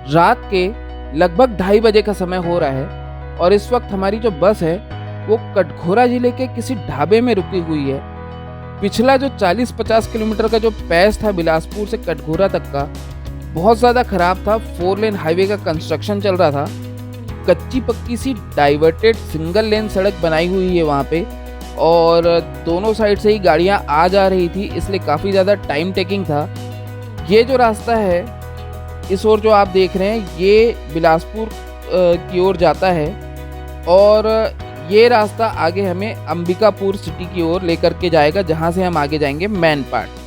रात के लगभग 2:30 का समय हो रहा है और इस वक्त हमारी जो बस है वो कटघोरा जिले के किसी ढाबे में रुकी हुई है। पिछला जो 40-50 किलोमीटर का जो पैच था बिलासपुर से कटघोरा तक का, बहुत ज़्यादा ख़राब था। 4 लेन हाईवे का कंस्ट्रक्शन चल रहा था। कच्ची पक्की सी डाइवर्टेड सिंगल लेन सड़क बनाई हुई है वहाँ पे और दोनों साइड से ही गाड़ियाँ आ जा रही थी, इसलिए काफ़ी ज़्यादा टाइम टेकिंग था। ये जो रास्ता है इस ओर जो आप देख रहे हैं ये बिलासपुर की ओर जाता है और ये रास्ता आगे हमें अंबिकापुर सिटी की ओर लेकर के जाएगा, जहाँ से हम आगे जाएंगे मैनपाट।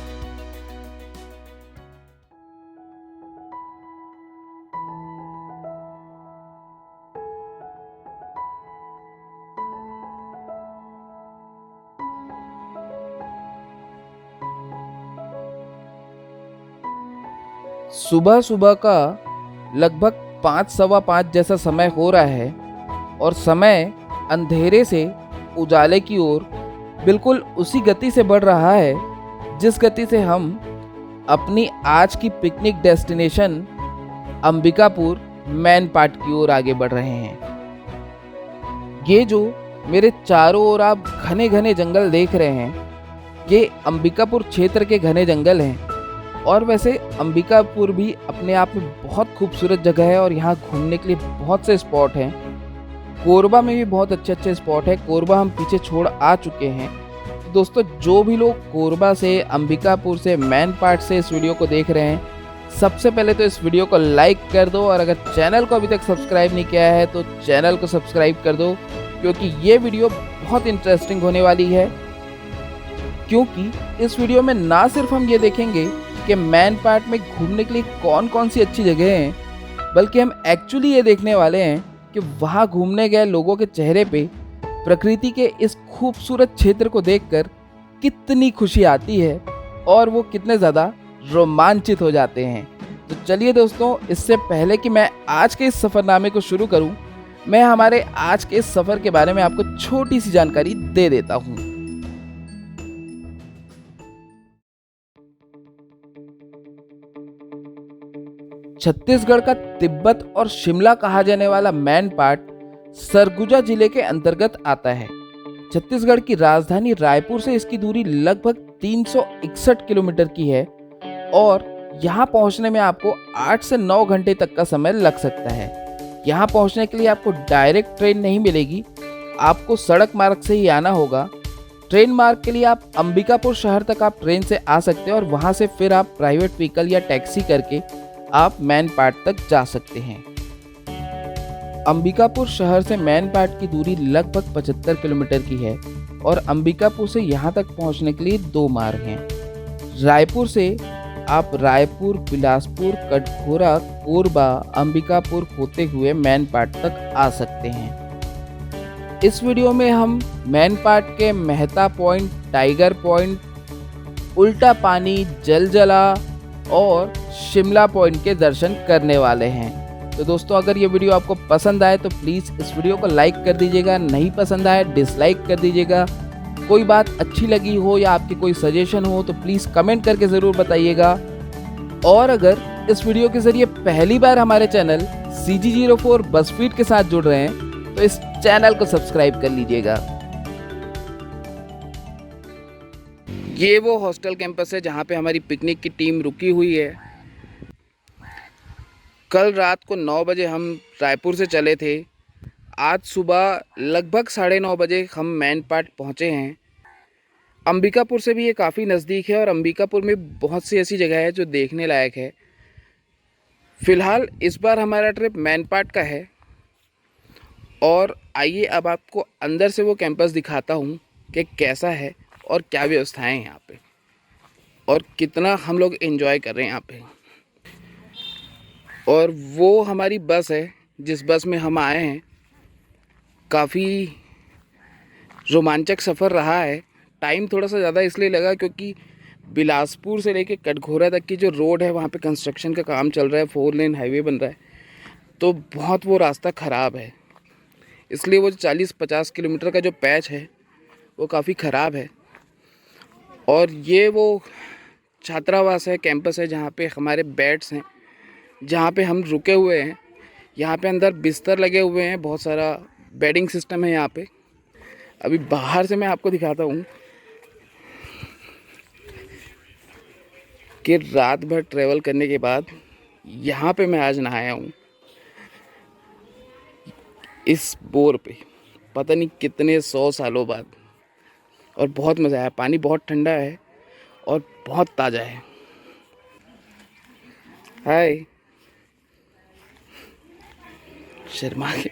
सुबह सुबह का लगभग 5 सवा 5 जैसा समय हो रहा है और समय अंधेरे से उजाले की ओर बिल्कुल उसी गति से बढ़ रहा है जिस गति से हम अपनी आज की पिकनिक डेस्टिनेशन अंबिकापुर मैनपाट की ओर आगे बढ़ रहे हैं। ये जो मेरे चारों ओर आप घने घने जंगल देख रहे हैं ये अंबिकापुर क्षेत्र के घने जंगल हैं और वैसे अंबिकापुर भी अपने आप में बहुत खूबसूरत जगह है और यहाँ घूमने के लिए बहुत से स्पॉट हैं। कोरबा में भी बहुत अच्छे अच्छे स्पॉट है। कोरबा हम पीछे छोड़ आ चुके हैं। तो दोस्तों जो भी लोग कोरबा से, अंबिकापुर से, मैनपाट से इस वीडियो को देख रहे हैं, सबसे पहले तो इस वीडियो को लाइक कर दो और अगर चैनल को अभी तक सब्सक्राइब नहीं किया है तो चैनल को सब्सक्राइब कर दो, क्योंकि ये वीडियो बहुत इंटरेस्टिंग होने वाली है। क्योंकि इस वीडियो में ना सिर्फ हम ये देखेंगे कि मैनपाट में घूमने के लिए कौन कौन सी अच्छी जगह हैं, बल्कि हम एक्चुअली ये देखने वाले हैं कि वहाँ घूमने गए लोगों के चेहरे पे प्रकृति के इस खूबसूरत क्षेत्र को देखकर कितनी खुशी आती है और वो कितने ज़्यादा रोमांचित हो जाते हैं। तो चलिए दोस्तों, इससे पहले कि मैं आज के इस सफ़रनामे को शुरू करूँ, मैं हमारे आज के इस सफ़र के बारे में आपको छोटी सी जानकारी दे देता हूँ। छत्तीसगढ़ का तिब्बत और शिमला कहा जाने वाला मैनपाट सरगुजा जिले के अंतर्गत आता है। छत्तीसगढ़ की राजधानी रायपुर से इसकी दूरी लगभग 361 किलोमीटर की है और यहाँ पहुँचने में आपको 8 से 9 घंटे तक का समय लग सकता है। यहाँ पहुँचने के लिए आपको डायरेक्ट ट्रेन नहीं मिलेगी, आपको सड़क मार्ग से ही आना होगा। ट्रेन मार्ग के लिए आप अंबिकापुर शहर तक आप ट्रेन से आ सकते हैं और वहाँ से फिर आप प्राइवेट व्हीकल या टैक्सी करके आप मैनपाट तक जा सकते हैं। अंबिकापुर शहर से मैनपाट की दूरी लगभग 75 किलोमीटर की है और अंबिकापुर से यहाँ तक पहुँचने के लिए 2 मार्ग हैं। रायपुर से आप रायपुर, बिलासपुर, कटघोरा, कोरबा, अंबिकापुर होते हुए मैनपाट तक आ सकते हैं। इस वीडियो में हम मैनपाट के मेहता पॉइंट, टाइगर पॉइंट, उल्टा पानी, जलजला और शिमला पॉइंट के दर्शन करने वाले हैं। तो दोस्तों अगर ये वीडियो आपको पसंद आए तो प्लीज़ इस वीडियो को लाइक कर दीजिएगा, नहीं पसंद आए डिसलाइक कर दीजिएगा। कोई बात अच्छी लगी हो या आपकी कोई सजेशन हो तो प्लीज़ कमेंट करके ज़रूर बताइएगा। और अगर इस वीडियो के ज़रिए पहली बार हमारे चैनल CG04 बसफीड के साथ जुड़ रहे हैं तो इस चैनल को सब्सक्राइब कर लीजिएगा। ये वो हॉस्टल कैंपस है जहाँ पे हमारी पिकनिक की टीम रुकी हुई है। कल रात को 9 बजे हम रायपुर से चले थे। आज सुबह लगभग 9:30 बजे हम मैनपाट पहुँचे हैं। अंबिकापुर से भी ये काफ़ी नज़दीक है और अंबिकापुर में बहुत सी ऐसी जगह है जो देखने लायक है। फ़िलहाल इस बार हमारा ट्रिप मैनपाट का है और आइए अब आपको अंदर से वो कैंपस दिखाता हूँ कि कैसा है और क्या व्यवस्थाएं हैं यहाँ पे और कितना हम लोग एंजॉय कर रहे हैं यहाँ पे। और वो हमारी बस है जिस बस में हम आए हैं। काफ़ी रोमांचक सफ़र रहा है। टाइम थोड़ा सा ज़्यादा इसलिए लगा क्योंकि बिलासपुर से लेके कटघोरा तक की जो रोड है वहाँ पे कंस्ट्रक्शन का काम चल रहा है, 4 लेन हाईवे बन रहा है, तो बहुत वो रास्ता ख़राब है। इसलिए वो 40-50 किलोमीटर का जो पैच है वो काफ़ी ख़राब है। और ये वो छात्रावास है, कैंपस है जहाँ पे हमारे बेड्स हैं जहाँ पे हम रुके हुए हैं। यहाँ पे अंदर बिस्तर लगे हुए हैं, बहुत सारा बेडिंग सिस्टम है यहाँ पे। अभी बाहर से मैं आपको दिखाता हूँ कि रात भर ट्रैवल करने के बाद यहाँ पे मैं आज नहाया हूँ, इस बोर पे, पता नहीं कितने 100 सालों बाद। और बहुत मज़ा आया। पानी बहुत ठंडा है और बहुत ताज़ा है। हाय, शर्मा के।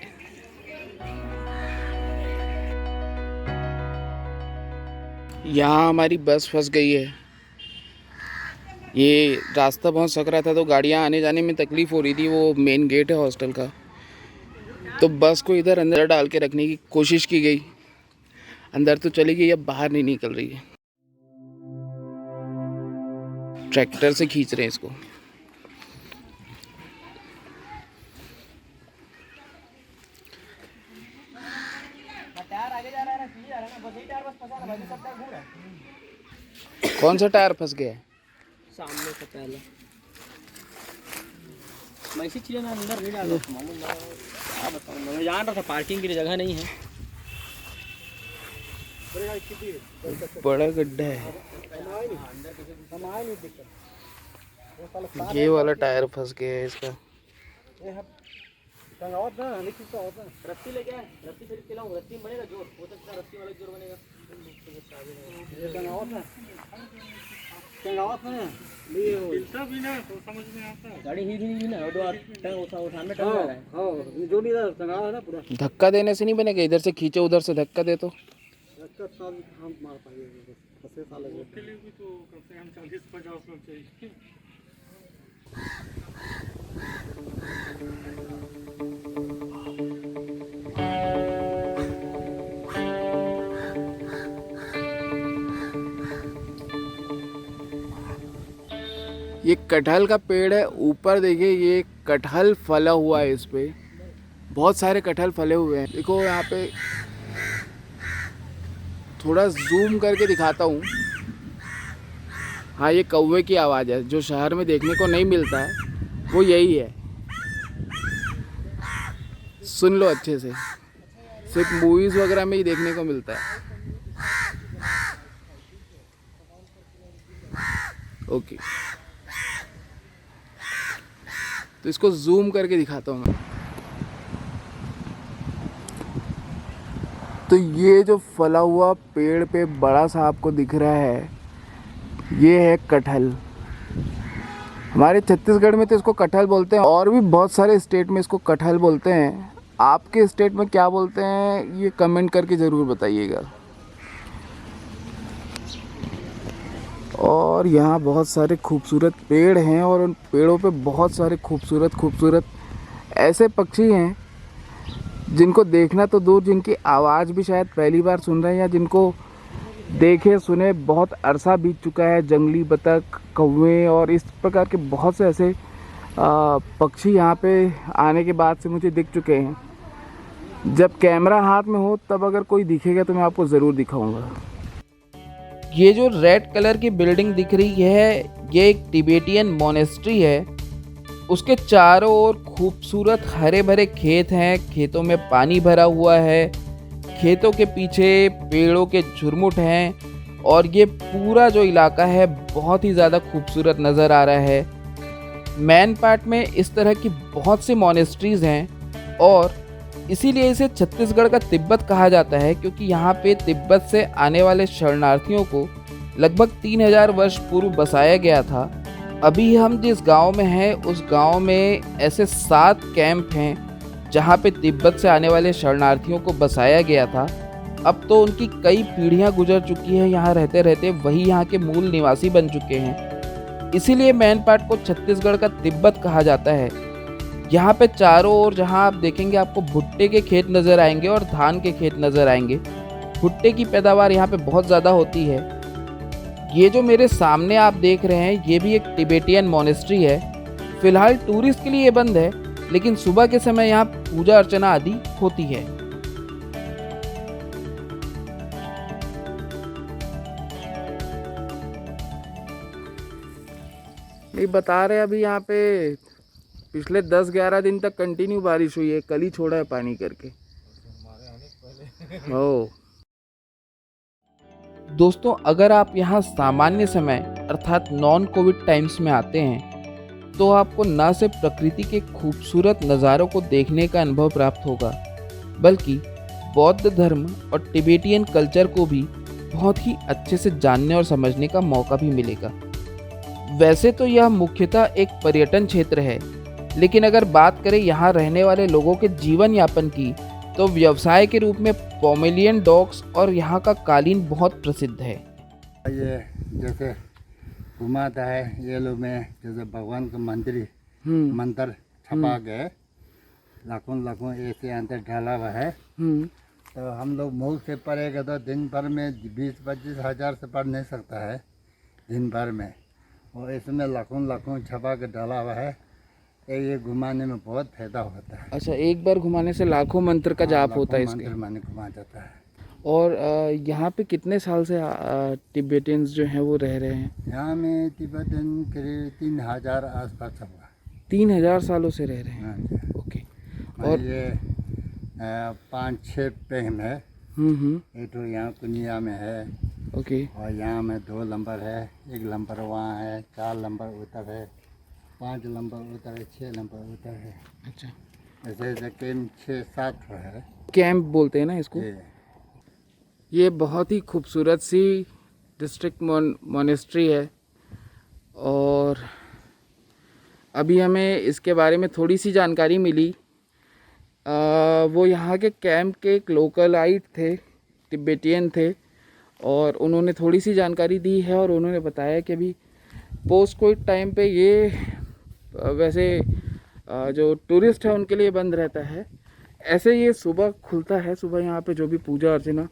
यहाँ हमारी बस फंस गई है। ये रास्ता बहुत सक रहा था तो गाड़ियाँ आने जाने में तकलीफ़ हो रही थी। वो मेन गेट है हॉस्टल का, तो बस को इधर अंदर डाल के रखने की कोशिश की गई। अंदर तो चली गई, अब बाहर नहीं निकल रही है। ट्रैक्टर से खींच रहे हैं इसको। कौन सा टायर फंस गया है? सामने का पहला मैं इसी चीज़ ना अंदर नहीं डाला मालूम ना, क्या बताऊँ। मैं जान रहा था पार्किंग के लिए जगह नहीं है। बड़ा गड्ढा है। ये वाला टायर फंस गया है इसका। रस्सी लेके आए, रस्सी खरीद के लाऊं, रस्सी में बनेगा जोर, हो सकता है रस्सी वाला जोर बनेगा। गाड़ी ही नहीं ना, उठाने टंग रहा है। जो भी है ना पूरा। धक्का देने से नहीं बनेगा, इधर से खींचो उधर से धक्का दे तो। हम मार पाएंगे, 10 साल लगे उसके लिए भी, तो कम से कम 40-50 लोग चाहिए। ये कटहल का पेड़ है, ऊपर देखिए ये कटहल फला हुआ है। इस पे बहुत सारे कटहल फले हुए हैं। देखो यहाँ पे थोड़ा जूम करके दिखाता हूँ। हाँ, ये कौवे की आवाज़ है, जो शहर में देखने को नहीं मिलता है वो यही है। सुन लो अच्छे से, सिर्फ मूवीज़ वगैरह में ही देखने को मिलता है। ओके, तो इसको जूम करके दिखाता हूँ मैं। तो ये जो फला हुआ पेड़ पे बड़ा सा आपको दिख रहा है, ये है कटहल। हमारे छत्तीसगढ़ में तो इसको कटहल बोलते हैं, और भी बहुत सारे स्टेट में इसको कटहल बोलते हैं। आपके स्टेट में क्या बोलते हैं ये कमेंट करके ज़रूर बताइएगा। और यहाँ बहुत सारे खूबसूरत पेड़ हैं, और उन पेड़ों पे बहुत सारे खूबसूरत ऐसे पक्षी हैं जिनको देखना तो दूर, जिनकी आवाज़ भी शायद पहली बार सुन रहे हैं, या जिनको देखे सुने बहुत अरसा बीत चुका है। जंगली बतख, कौवे और इस प्रकार के बहुत से ऐसे पक्षी यहाँ पे आने के बाद से मुझे दिख चुके हैं। जब कैमरा हाथ में हो तब अगर कोई दिखेगा तो मैं आपको ज़रूर दिखाऊंगा। ये जो रेड कलर की बिल्डिंग दिख रही है, ये एक तिबेटियन मोनेस्ट्री है। उसके चारों ओर खूबसूरत हरे भरे खेत हैं, खेतों में पानी भरा हुआ है, खेतों के पीछे पेड़ों के झुरमुट हैं, और ये पूरा जो इलाका है बहुत ही ज़्यादा खूबसूरत नज़र आ रहा है। मैन पार्ट में इस तरह की बहुत सी मोनेस्ट्रीज़ हैं, और इसीलिए इसे छत्तीसगढ़ का तिब्बत कहा जाता है, क्योंकि यहाँ पे तिब्बत से आने वाले शरणार्थियों को लगभग 3000 वर्ष पूर्व बसाया गया था। अभी हम जिस गांव में हैं उस गांव में ऐसे 7 कैंप हैं जहां पे तिब्बत से आने वाले शरणार्थियों को बसाया गया था। अब तो उनकी कई पीढ़ियां गुजर चुकी हैं, यहाँ रहते रहते वही यहाँ के मूल निवासी बन चुके हैं। इसीलिए मैनपाट को छत्तीसगढ़ का तिब्बत कहा जाता है। यहाँ पे चारों ओर जहाँ आप देखेंगे आपको भुट्टे के खेत नज़र आएंगे और धान के खेत नज़र आएंगे। भुट्टे की पैदावार यहाँ पे बहुत ज़्यादा होती है। ये जो मेरे सामने आप देख रहे हैं ये भी एक तिबेटियन मोनेस्ट्री है। फिलहाल टूरिस्ट के लिए ये बंद है, लेकिन सुबह के समय यहाँ पूजा अर्चना आदि होती है। ये बता रहे अभी यहाँ पे पिछले 10-11 दिन तक कंटिन्यू बारिश हुई है, कल ही छोड़ा है पानी करके। हो दोस्तों, अगर आप यहाँ सामान्य समय अर्थात नॉन कोविड टाइम्स में आते हैं तो आपको न सिर्फ प्रकृति के खूबसूरत नज़ारों को देखने का अनुभव प्राप्त होगा, बल्कि बौद्ध धर्म और तिबेटियन कल्चर को भी बहुत ही अच्छे से जानने और समझने का मौका भी मिलेगा। वैसे तो यह मुख्यतः एक पर्यटन क्षेत्र है, लेकिन अगर बात करें यहाँ रहने वाले लोगों के जीवन यापन की, तो व्यवसाय के रूप में पोमेलियन डॉग्स और यहाँ का कालीन बहुत प्रसिद्ध है। ये जैसे घुमाता है ये लोग में, जैसे भगवान का मंत्र छपा गए, लाखों लाखों ऐसे अंदर डाला हुआ है। तो हम लोग मुँह से पढ़ेगा तो दिन भर में 20-25 हज़ार से पढ़ नहीं सकता है दिन भर में, और इसमें लाखों लाखों छपा के डाला हुआ है। ये घुमाने में बहुत फायदा होता है। अच्छा, एक बार घुमाने से लाखों मंत्र का जाप होता है इसके। माने घुमा जाता है। और यहाँ पे कितने साल से तिब्बतियंस जो हैं वो रह रहे हैं? यहाँ में तिब्बतन करीब 3000 आसपास होगा। 3000 सालों से रह रहे हैं। हाँ जी। ओके। और ये 5-6 पेम है। ये तो यहाँ कुनिया में है। ओके। और यहाँ में 2 नंबर है, 1 नंबर वहाँ है, 4 नंबर उधर है, 5 नंबर उधर है, 6 नंबर उधर है। अच्छा, ऐसे ऐसे कैंप 6-7 है। कैंप बोलते हैं ना इसको। ये बहुत ही खूबसूरत सी डिस्ट्रिक्ट मोनेस्ट्री है, और अभी हमें इसके बारे में थोड़ी सी जानकारी मिली। वो यहाँ के कैंप के एक लोकलाइट थे, तिब्बतियन थे, और उन्होंने थोड़ी सी जानकारी दी है, और उन्होंने बताया कि अभी पोस्ट कोविड टाइम पे ये वैसे जो टूरिस्ट है उनके लिए बंद रहता है। ऐसे ये सुबह खुलता है, सुबह यहाँ पे जो भी पूजा अर्चना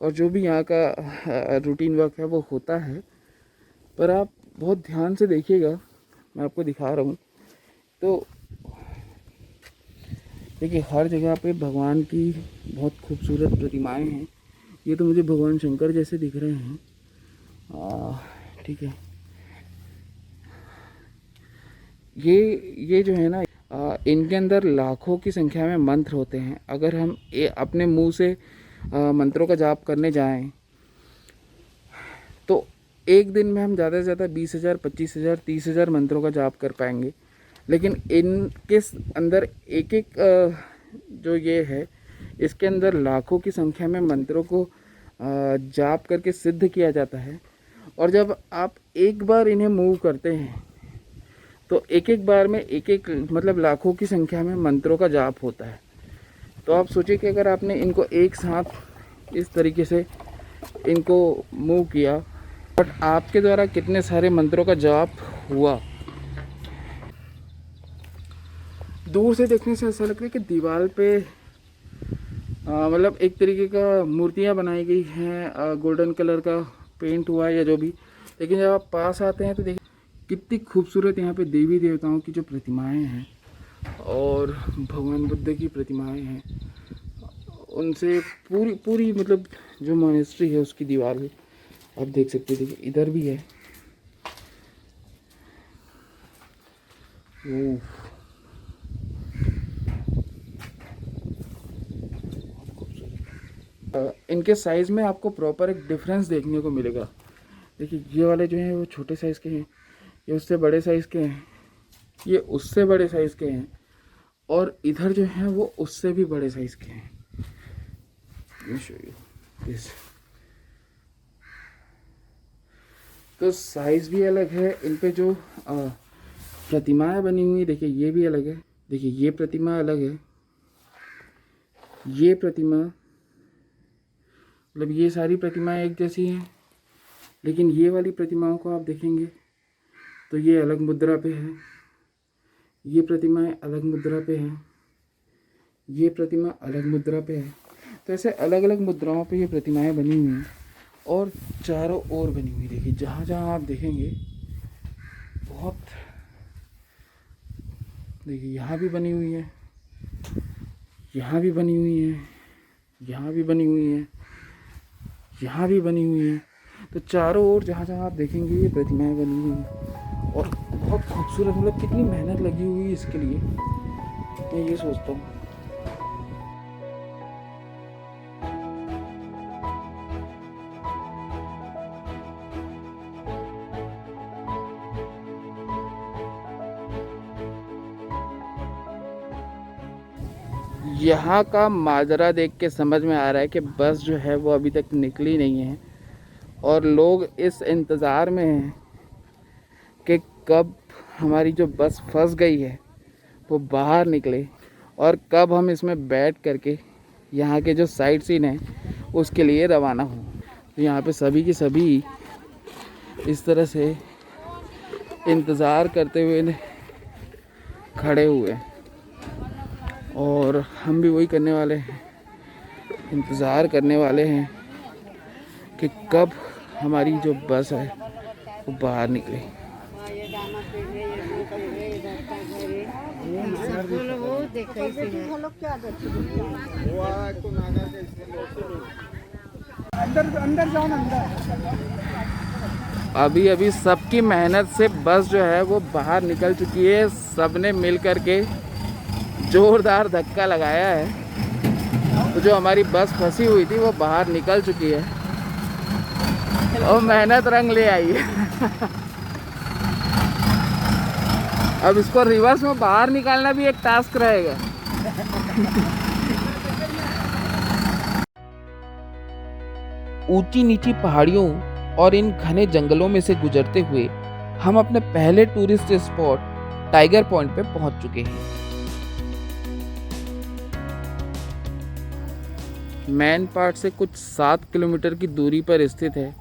और जो भी यहाँ का रूटीन वर्क है वो होता है। पर आप बहुत ध्यान से देखिएगा, मैं आपको दिखा रहा हूँ। तो देखिए, हर जगह पे भगवान की बहुत खूबसूरत प्रतिमाएं हैं। ये तो मुझे भगवान शंकर जैसे दिख रहे हैं। ठीक है, ये जो है ना, इनके अंदर लाखों की संख्या में मंत्र होते हैं। अगर हम अपने मुंह से मंत्रों का जाप करने जाएं तो एक दिन में हम ज़्यादा से ज़्यादा 20,000, 25,000, 30,000 मंत्रों का जाप कर पाएंगे। लेकिन इनके अंदर एक एक जो ये है, इसके अंदर लाखों की संख्या में मंत्रों को जाप करके सिद्ध किया जाता है। और जब आप एक बार इन्हें मूव करते हैं तो एक एक बार में एक एक मतलब लाखों की संख्या में मंत्रों का जाप होता है। तो आप सोचिए कि अगर आपने इनको एक साथ इस तरीके से इनको मूव किया, बट आपके द्वारा कितने सारे मंत्रों का जाप हुआ। दूर से देखने से ऐसा लगता है कि दीवार पे मतलब एक तरीके का मूर्तियाँ बनाई गई हैं, गोल्डन कलर का पेंट हुआ है या जो भी। लेकिन जब आप पास आते हैं तो देखिए कितनी खूबसूरत यहाँ पे देवी देवताओं की जो प्रतिमाएं हैं और भगवान बुद्ध की प्रतिमाएं हैं, उनसे पूरी मतलब जो मॉनेस्ट्री है उसकी दीवार भी आप देख सकते हैं। देखिए इधर भी है। इनके साइज़ में आपको प्रॉपर एक डिफरेंस देखने को मिलेगा। देखिए ये वाले जो हैं वो छोटे साइज़ के हैं, ये उससे बड़े साइज़ के हैं, ये उससे बड़े साइज़ के हैं, और इधर जो हैं वो उससे भी बड़े साइज़ के हैं। तो साइज़ भी अलग है। इन पे जो प्रतिमाएं बनी हुई, देखिए ये भी अलग है। देखिए ये प्रतिमा अलग है, ये प्रतिमा मतलब ये सारी प्रतिमाएं एक जैसी हैं, लेकिन ये वाली प्रतिमाओं को आप देखेंगे तो ये अलग मुद्रा पे है, ये प्रतिमाएं अलग मुद्रा पे हैं, ये प्रतिमा अलग मुद्रा पे है। तो ऐसे अलग अलग मुद्राओं पे ये प्रतिमाएं बनी हुई हैं और चारों ओर बनी हुई। देखिए जहाँ जहाँ आप देखेंगे बहुत, देखिए यहाँ भी बनी हुई है, यहाँ भी बनी हुई है, यहाँ भी बनी हुई है, यहाँ भी बनी हुई है। तो चारों ओर जहाँ जहाँ आप देखेंगे ये प्रतिमाएं बनी हुई हैं। और बहुत खूबसूरत, मतलब कितनी मेहनत लगी हुई है इसके लिए, मैं ये सोचता हूँ। यहाँ का माजरा देख के समझ में आ रहा है कि बस जो है वो अभी तक निकली नहीं है और लोग इस इंतज़ार में हैं कि कब हमारी जो बस फंस गई है वो बाहर निकले और कब हम इसमें बैठ करके यहाँ के जो साइट सीन है उसके लिए रवाना हो। तो यहाँ पे सभी की सभी इस तरह से इंतज़ार करते हुए खड़े हुए हैं और हम भी वही करने वाले हैं, इंतज़ार करने वाले हैं कि कब हमारी जो बस है वो बाहर निकले। अभी अभी सबकी मेहनत से बस जो है वो बाहर निकल चुकी है। सबने मिल कर के जोरदार धक्का लगाया है, तो जो हमारी बस फंसी हुई थी वो बाहर निकल चुकी है और मेहनत रंग ले आई है। अब इसको रिवर्स में बाहर निकालना भी एक टास्क रहेगा। ऊंची नीची पहाड़ियों और इन घने जंगलों में से गुजरते हुए हम अपने पहले टूरिस्ट स्पॉट टाइगर पॉइंट पे पहुंच चुके हैं। मैन पार्ट से कुछ 7 किलोमीटर की दूरी पर स्थित है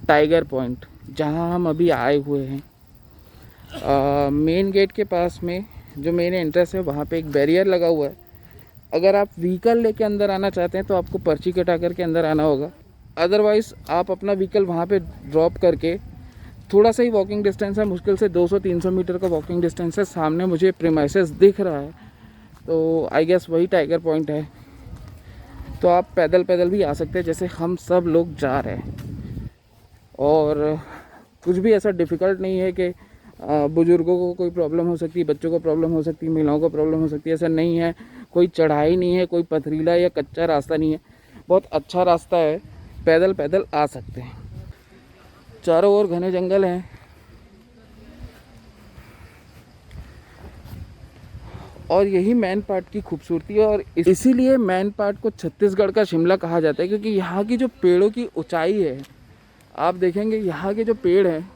टाइगर पॉइंट, जहां हम अभी आए हुए हैं। मेन गेट के पास में जो मेन एंट्रेंस है वहाँ पे एक बैरियर लगा हुआ है। अगर आप व्हीकल लेके अंदर आना चाहते हैं तो आपको पर्ची कटा करके अंदर आना होगा, अदरवाइज़ आप अपना व्हीकल वहाँ पे ड्रॉप करके, थोड़ा सा ही वॉकिंग डिस्टेंस है, मुश्किल से 200-300 मीटर का वॉकिंग डिस्टेंस है। सामने मुझे प्रीमाइसेस दिख रहा है, तो आई गेस वही टाइगर पॉइंट है। तो आप पैदल पैदल भी आ सकते हैं जैसे हम सब लोग जा रहे हैं, और कुछ भी ऐसा डिफ़िकल्ट नहीं है कि बुज़ुर्गों को कोई प्रॉब्लम हो सकती है, बच्चों को प्रॉब्लम हो सकती है, महिलाओं को प्रॉब्लम हो सकती है, ऐसा नहीं है। कोई चढ़ाई नहीं है, कोई पथरीला या कच्चा रास्ता नहीं है, बहुत अच्छा रास्ता है, पैदल पैदल आ सकते हैं। चारों ओर घने जंगल हैं और यही मैन पार्ट की खूबसूरती है, और इसीलिए मैन पार्ट को छत्तीसगढ़ का शिमला कहा जाता है, क्योंकि यहाँ की जो पेड़ों की ऊंचाई है, आप देखेंगे यहाँ के जो पेड़ हैं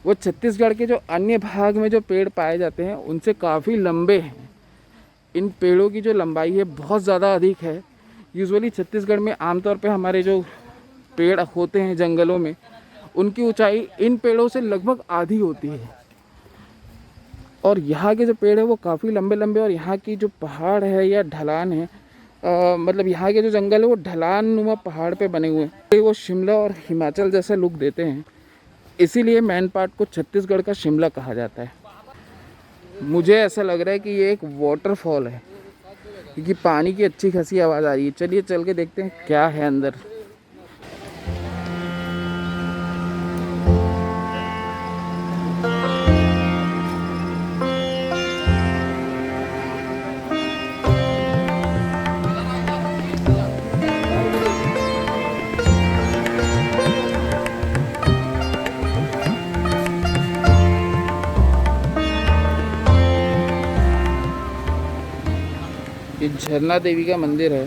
वो छत्तीसगढ़ के जो अन्य भाग में जो पेड़ पाए जाते हैं उनसे काफ़ी लंबे हैं। इन पेड़ों की जो लंबाई है बहुत ज़्यादा अधिक है। यूजुअली छत्तीसगढ़ में आमतौर पे हमारे जो पेड़ होते हैं जंगलों में, उनकी ऊंचाई इन पेड़ों से लगभग आधी होती है, और यहाँ के जो पेड़ है वो काफ़ी लंबे लंबे, और यहाँ की जो पहाड़ है या ढलान है, मतलब यहाँ के जो जंगल है वो ढलान नुमा पहाड़ पे बने हुए हैं, वो शिमला और हिमाचल जैसा लुक देते हैं। इसीलिए मैन पार्ट को छत्तीसगढ़ का शिमला कहा जाता है। मुझे ऐसा लग रहा है कि ये एक वाटरफॉल है, क्योंकि पानी की अच्छी खासी आवाज़ आ रही है। चलिए चल के देखते हैं क्या है अंदर। ये झरना देवी का मंदिर है।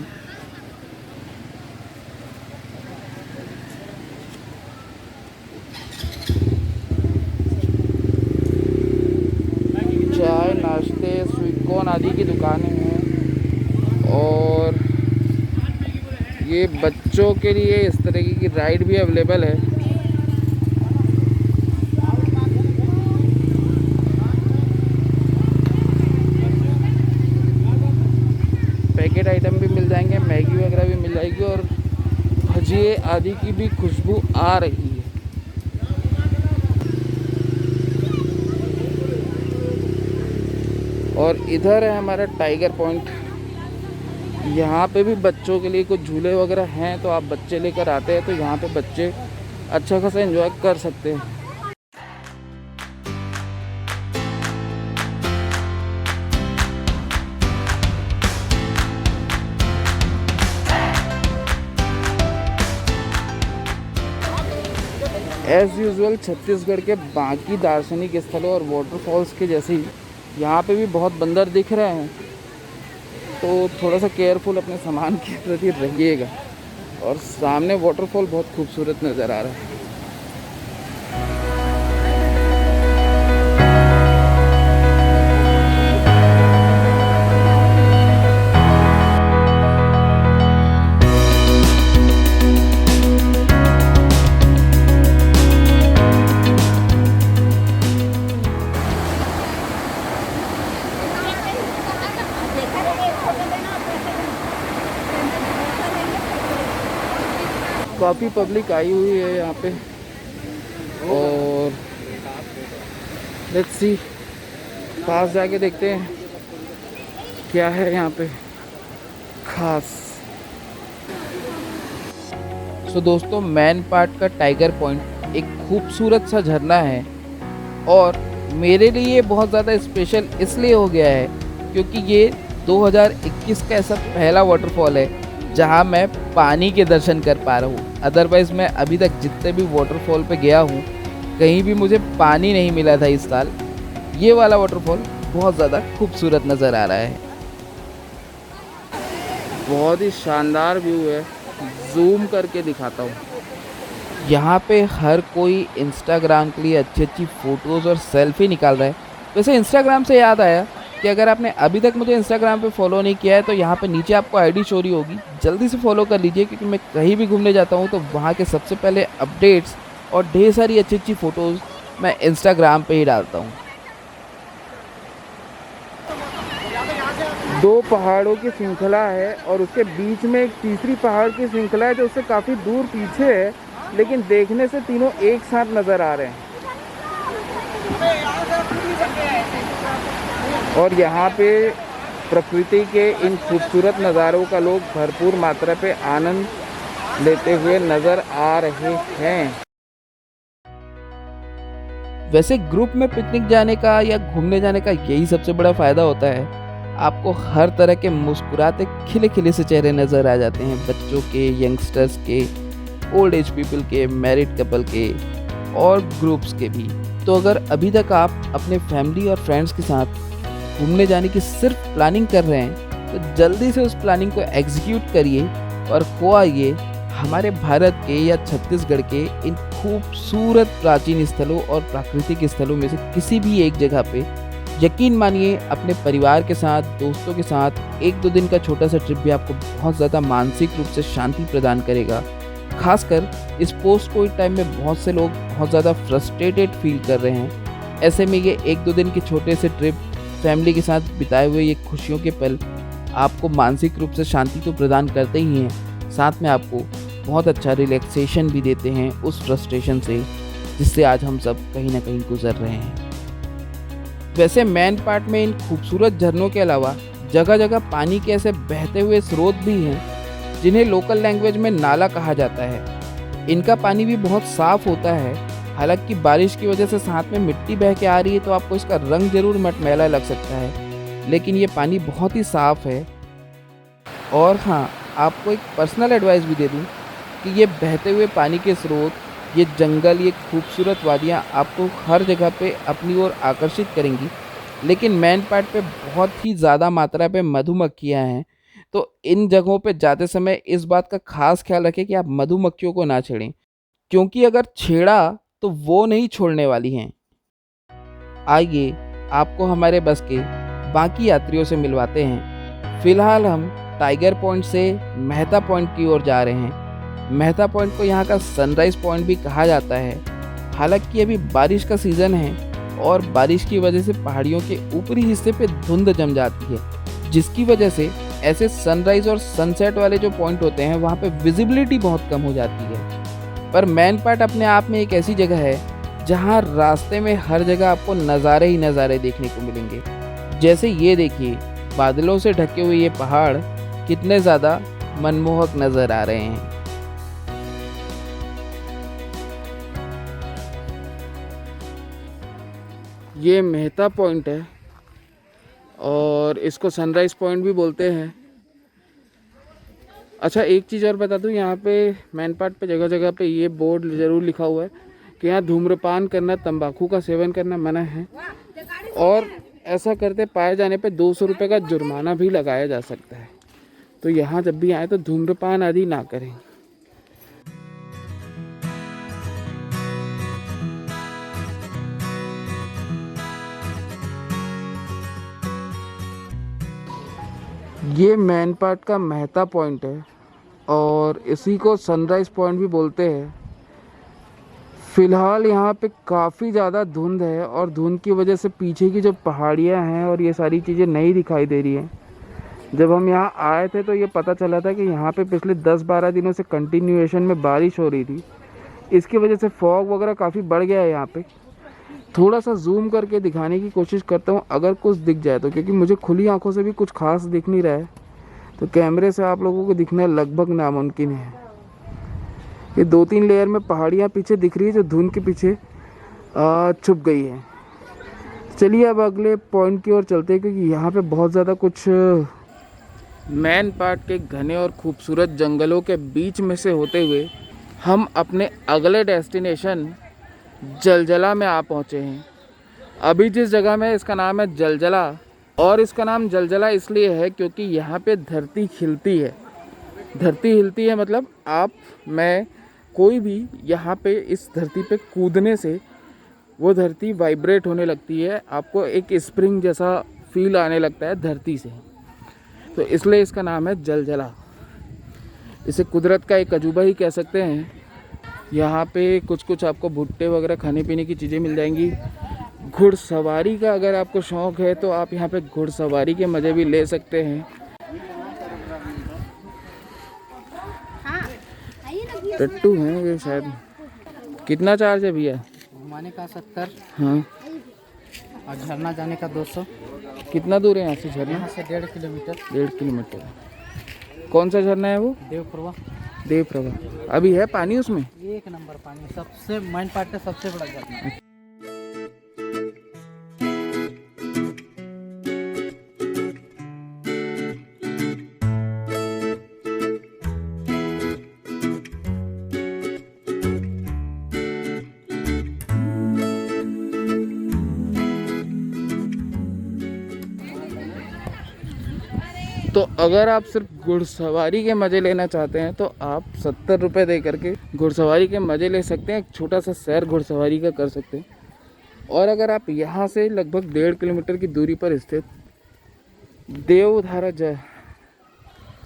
चाय नाश्ते स्वीट कॉर्न आदि की दुकानें हैं, और ये बच्चों के लिए इस तरीके की राइड भी अवेलेबल है। पैकेट आइटम भी मिल जाएंगे, मैगी वगैरह भी मिल जाएगी, और भजिए आदि की भी खुशबू आ रही है। और इधर है हमारा टाइगर पॉइंट। यहाँ पे भी बच्चों के लिए कुछ झूले वगैरह हैं, तो आप बच्चे लेकर आते हैं तो यहाँ पे बच्चे अच्छा खासा एंजॉय कर सकते हैं। एज़ यूजुअल छत्तीसगढ़ के बाकी दार्शनिक स्थलों और वाटरफॉल्स के जैसे ही यहाँ पे भी बहुत बंदर दिख रहे हैं, तो थोड़ा सा केयरफुल अपने सामान के प्रति रहिएगा। और सामने वाटरफॉल बहुत खूबसूरत नज़र आ रहा है। काफ़ी पब्लिक आई हुई है यहाँ पे, और लेट्स सी पास जाके देखते हैं क्या है यहाँ पे खास। सो दोस्तों, मैन पार्ट का टाइगर पॉइंट एक खूबसूरत सा झरना है, और मेरे लिए बहुत ज़्यादा स्पेशल इसलिए हो गया है क्योंकि ये 2021 का ऐसा पहला वाटरफॉल है जहाँ मैं पानी के दर्शन कर पा रहा हूँ। अदरवाइज़ मैं अभी तक जितने भी वाटरफॉल पे गया हूँ, कहीं भी मुझे पानी नहीं मिला था इस साल। ये वाला वाटरफॉल बहुत ज़्यादा खूबसूरत नज़र आ रहा है। बहुत ही शानदार व्यू है, जूम करके दिखाता हूँ। यहाँ पे हर कोई इंस्टाग्राम के लिए अच्छी अच्छी फ़ोटोज़ और सेल्फी निकाल रहा है। वैसे इंस्टाग्राम से याद आया कि अगर आपने अभी तक मुझे इंस्टाग्राम पे फॉलो नहीं किया है तो यहाँ पे नीचे आपको आईडी शो रही होगी, जल्दी से फॉलो कर लीजिए, क्योंकि मैं कहीं भी घूमने जाता हूँ तो वहाँ के सबसे पहले अपडेट्स और ढेर सारी अच्छी अच्छी फ़ोटोज़ मैं इंस्टाग्राम पे ही डालता हूँ। 2 पहाड़ों की श्रृंखला है और उसके बीच में एक तीसरी पहाड़ की श्रृंखला है जो उससे काफ़ी दूर पीछे है, लेकिन देखने से तीनों एक साथ नज़र आ रहे हैं। और यहाँ पे प्रकृति के इन खूबसूरत नज़ारों का लोग भरपूर मात्रा पे आनंद लेते हुए नज़र आ रहे हैं। वैसे ग्रुप में पिकनिक जाने का या घूमने जाने का यही सबसे बड़ा फ़ायदा होता है, आपको हर तरह के मुस्कुराते खिले खिले से चेहरे नज़र आ जाते हैं, बच्चों के, यंगस्टर्स के, ओल्ड एज पीपल के, मैरिड कपल के और ग्रुप्स के भी। तो अगर अभी तक आप अपने फैमिली और फ्रेंड्स के साथ घूमने जाने की सिर्फ प्लानिंग कर रहे हैं तो जल्दी से उस प्लानिंग को एग्जीक्यूट करिए और हो आइए हमारे भारत के या छत्तीसगढ़ के इन खूबसूरत प्राचीन स्थलों और प्राकृतिक स्थलों में से किसी भी एक जगह पे। यकीन मानिए, अपने परिवार के साथ, दोस्तों के साथ 1-2 दिन का छोटा सा ट्रिप भी आपको बहुत ज़्यादा मानसिक रूप से शांति प्रदान करेगा। खासकर इस पोस्ट कोविड टाइम में बहुत से लोग बहुत ज़्यादा फ्रस्ट्रेटेड फील कर रहे हैं। ऐसे में ये 1-2 दिन के छोटे से ट्रिप फैमिली के साथ बिताए हुए ये खुशियों के पल आपको मानसिक रूप से शांति तो प्रदान करते ही हैं, साथ में आपको बहुत अच्छा रिलैक्सेशन भी देते हैं उस फ्रस्ट्रेशन से जिससे आज हम सब कहीं ना कहीं गुजर रहे हैं। वैसे मैन पार्ट में इन खूबसूरत झरनों के अलावा जगह जगह पानी के ऐसे बहते हुए स्रोत भी हैं जिन्हें लोकल लैंग्वेज में नाला कहा जाता है। इनका पानी भी बहुत साफ़ होता है। हालांकि बारिश की वजह से साथ में मिट्टी बह के आ रही है तो आपको इसका रंग जरूर मटमैला लग सकता है, लेकिन ये पानी बहुत ही साफ़ है। और हाँ, आपको एक पर्सनल एडवाइस भी दे दूँ कि ये बहते हुए पानी के स्रोत, ये जंगल, ये खूबसूरत वादियाँ आपको हर जगह पे अपनी ओर आकर्षित करेंगी, लेकिन मैन पार्ट पे बहुत ही ज़्यादा मात्रा पे मधुमक्खियाँ हैं, तो इन जगहों पे जाते समय इस बात का खास ख्याल रखें कि आप मधुमक्खियों को ना छेड़ें, क्योंकि अगर छेड़ा तो वो नहीं छोड़ने वाली हैं। आइए आपको हमारे बस के बाकी यात्रियों से मिलवाते हैं। फ़िलहाल हम टाइगर पॉइंट से मेहता पॉइंट की ओर जा रहे हैं। मेहता पॉइंट को यहाँ का सनराइज़ पॉइंट भी कहा जाता है। हालांकि अभी बारिश का सीज़न है और बारिश की वजह से पहाड़ियों के ऊपरी हिस्से पे धुंध जम जाती है, जिसकी वजह से ऐसे सनराइज़ और सनसेट वाले जो पॉइंट होते हैं वहाँ पे विजिबिलिटी बहुत कम हो जाती है। पर मैन पार्ट अपने आप में एक ऐसी जगह है जहाँ रास्ते में हर जगह आपको नज़ारे ही नज़ारे देखने को मिलेंगे। जैसे ये देखिए, बादलों से ढके हुए ये पहाड़ कितने ज़्यादा मनमोहक नज़र आ रहे हैं। ये मेहता पॉइंट है और इसको सनराइज़ पॉइंट भी बोलते हैं। अच्छा, एक चीज़ और बता दूं, यहाँ पे मैन पार्ट पे जगह जगह पे ये बोर्ड ज़रूर लिखा हुआ है कि यहाँ धूम्रपान करना, तंबाकू का सेवन करना मना है और ऐसा करते पाए जाने पे 200 रुपये का जुर्माना भी लगाया जा सकता है। तो यहाँ जब भी आए तो धूम्रपान आदि ना करें। ये मैन पार्ट का मेहता पॉइंट है और इसी को सनराइज़ पॉइंट भी बोलते हैं। फ़िलहाल यहाँ पे काफ़ी ज़्यादा धुंध है और धुंध की वजह से पीछे की जो पहाड़ियाँ हैं और ये सारी चीज़ें नहीं दिखाई दे रही हैं। जब हम यहाँ आए थे तो ये पता चला था कि यहाँ पे पिछले 10-12 दिनों से कंटिन्यूएशन में बारिश हो रही थी। इसकी वजह से फॉग वगैरह काफ़ी बढ़ गया है यहाँ पे। थोड़ा सा जूम करके दिखाने की कोशिश करता हूँ अगर कुछ दिख जाए तो, क्योंकि मुझे खुली आंखों से भी कुछ खास दिख नहीं रहा है, तो कैमरे से आप लोगों को दिखना लगभग नामुमकिन है। ये 2-3 लेयर में पहाड़ियाँ पीछे दिख रही है जो धुंध के पीछे छुप गई है। चलिए अब अगले पॉइंट की ओर चलते हैं, क्योंकि यहाँ पे बहुत ज़्यादा कुछ मैन पार्ट के घने और खूबसूरत जंगलों के बीच में से होते हुए हम अपने अगले डेस्टिनेशन जलजला में आ पहुँचे हैं। अभी जिस जगह में, इसका नाम है जलजला, और इसका नाम जलजला इसलिए है क्योंकि यहाँ पे धरती खिलती है। धरती हिलती है मतलब आप, मैं, कोई भी यहाँ पे इस धरती पे कूदने से वो धरती वाइब्रेट होने लगती है। आपको एक स्प्रिंग जैसा फील आने लगता है धरती से, तो इसलिए इसका नाम है जलजला। इसे कुदरत का एक अजूबा ही कह सकते हैं। यहाँ पे कुछ आपको भुट्टे वगैरह खाने पीने की चीज़ें मिल जाएंगी। घुड़सवारी का अगर आपको शौक़ है तो आप यहाँ पे घुड़सवारी के मज़े भी ले सकते हैं। टट्टू हैं ये शायद। कितना चार्ज है भैया? घुमाने का 70। हाँ, और झरना जाने का 200। कितना दूर है यहाँ से झरना? यहाँ से 1.5 किलोमीटर। 1.5 किलोमीटर। कौन सा झरना है वो? देवप्रभा। देवप्रभा। अभी है पानी उसमें? एक नंबर पानी, सबसे मैन पार्ट का सबसे बड़ा झरना है। तो अगर आप सिर्फ घुड़सवारी के मज़े लेना चाहते हैं तो आप 70 रुपये दे करके घुड़सवारी के मज़े ले सकते हैं। एक छोटा सा सैर घुड़सवारी का कर सकते हैं। और अगर आप यहाँ से लगभग 1.5 किलोमीटर की दूरी पर स्थित देवधारा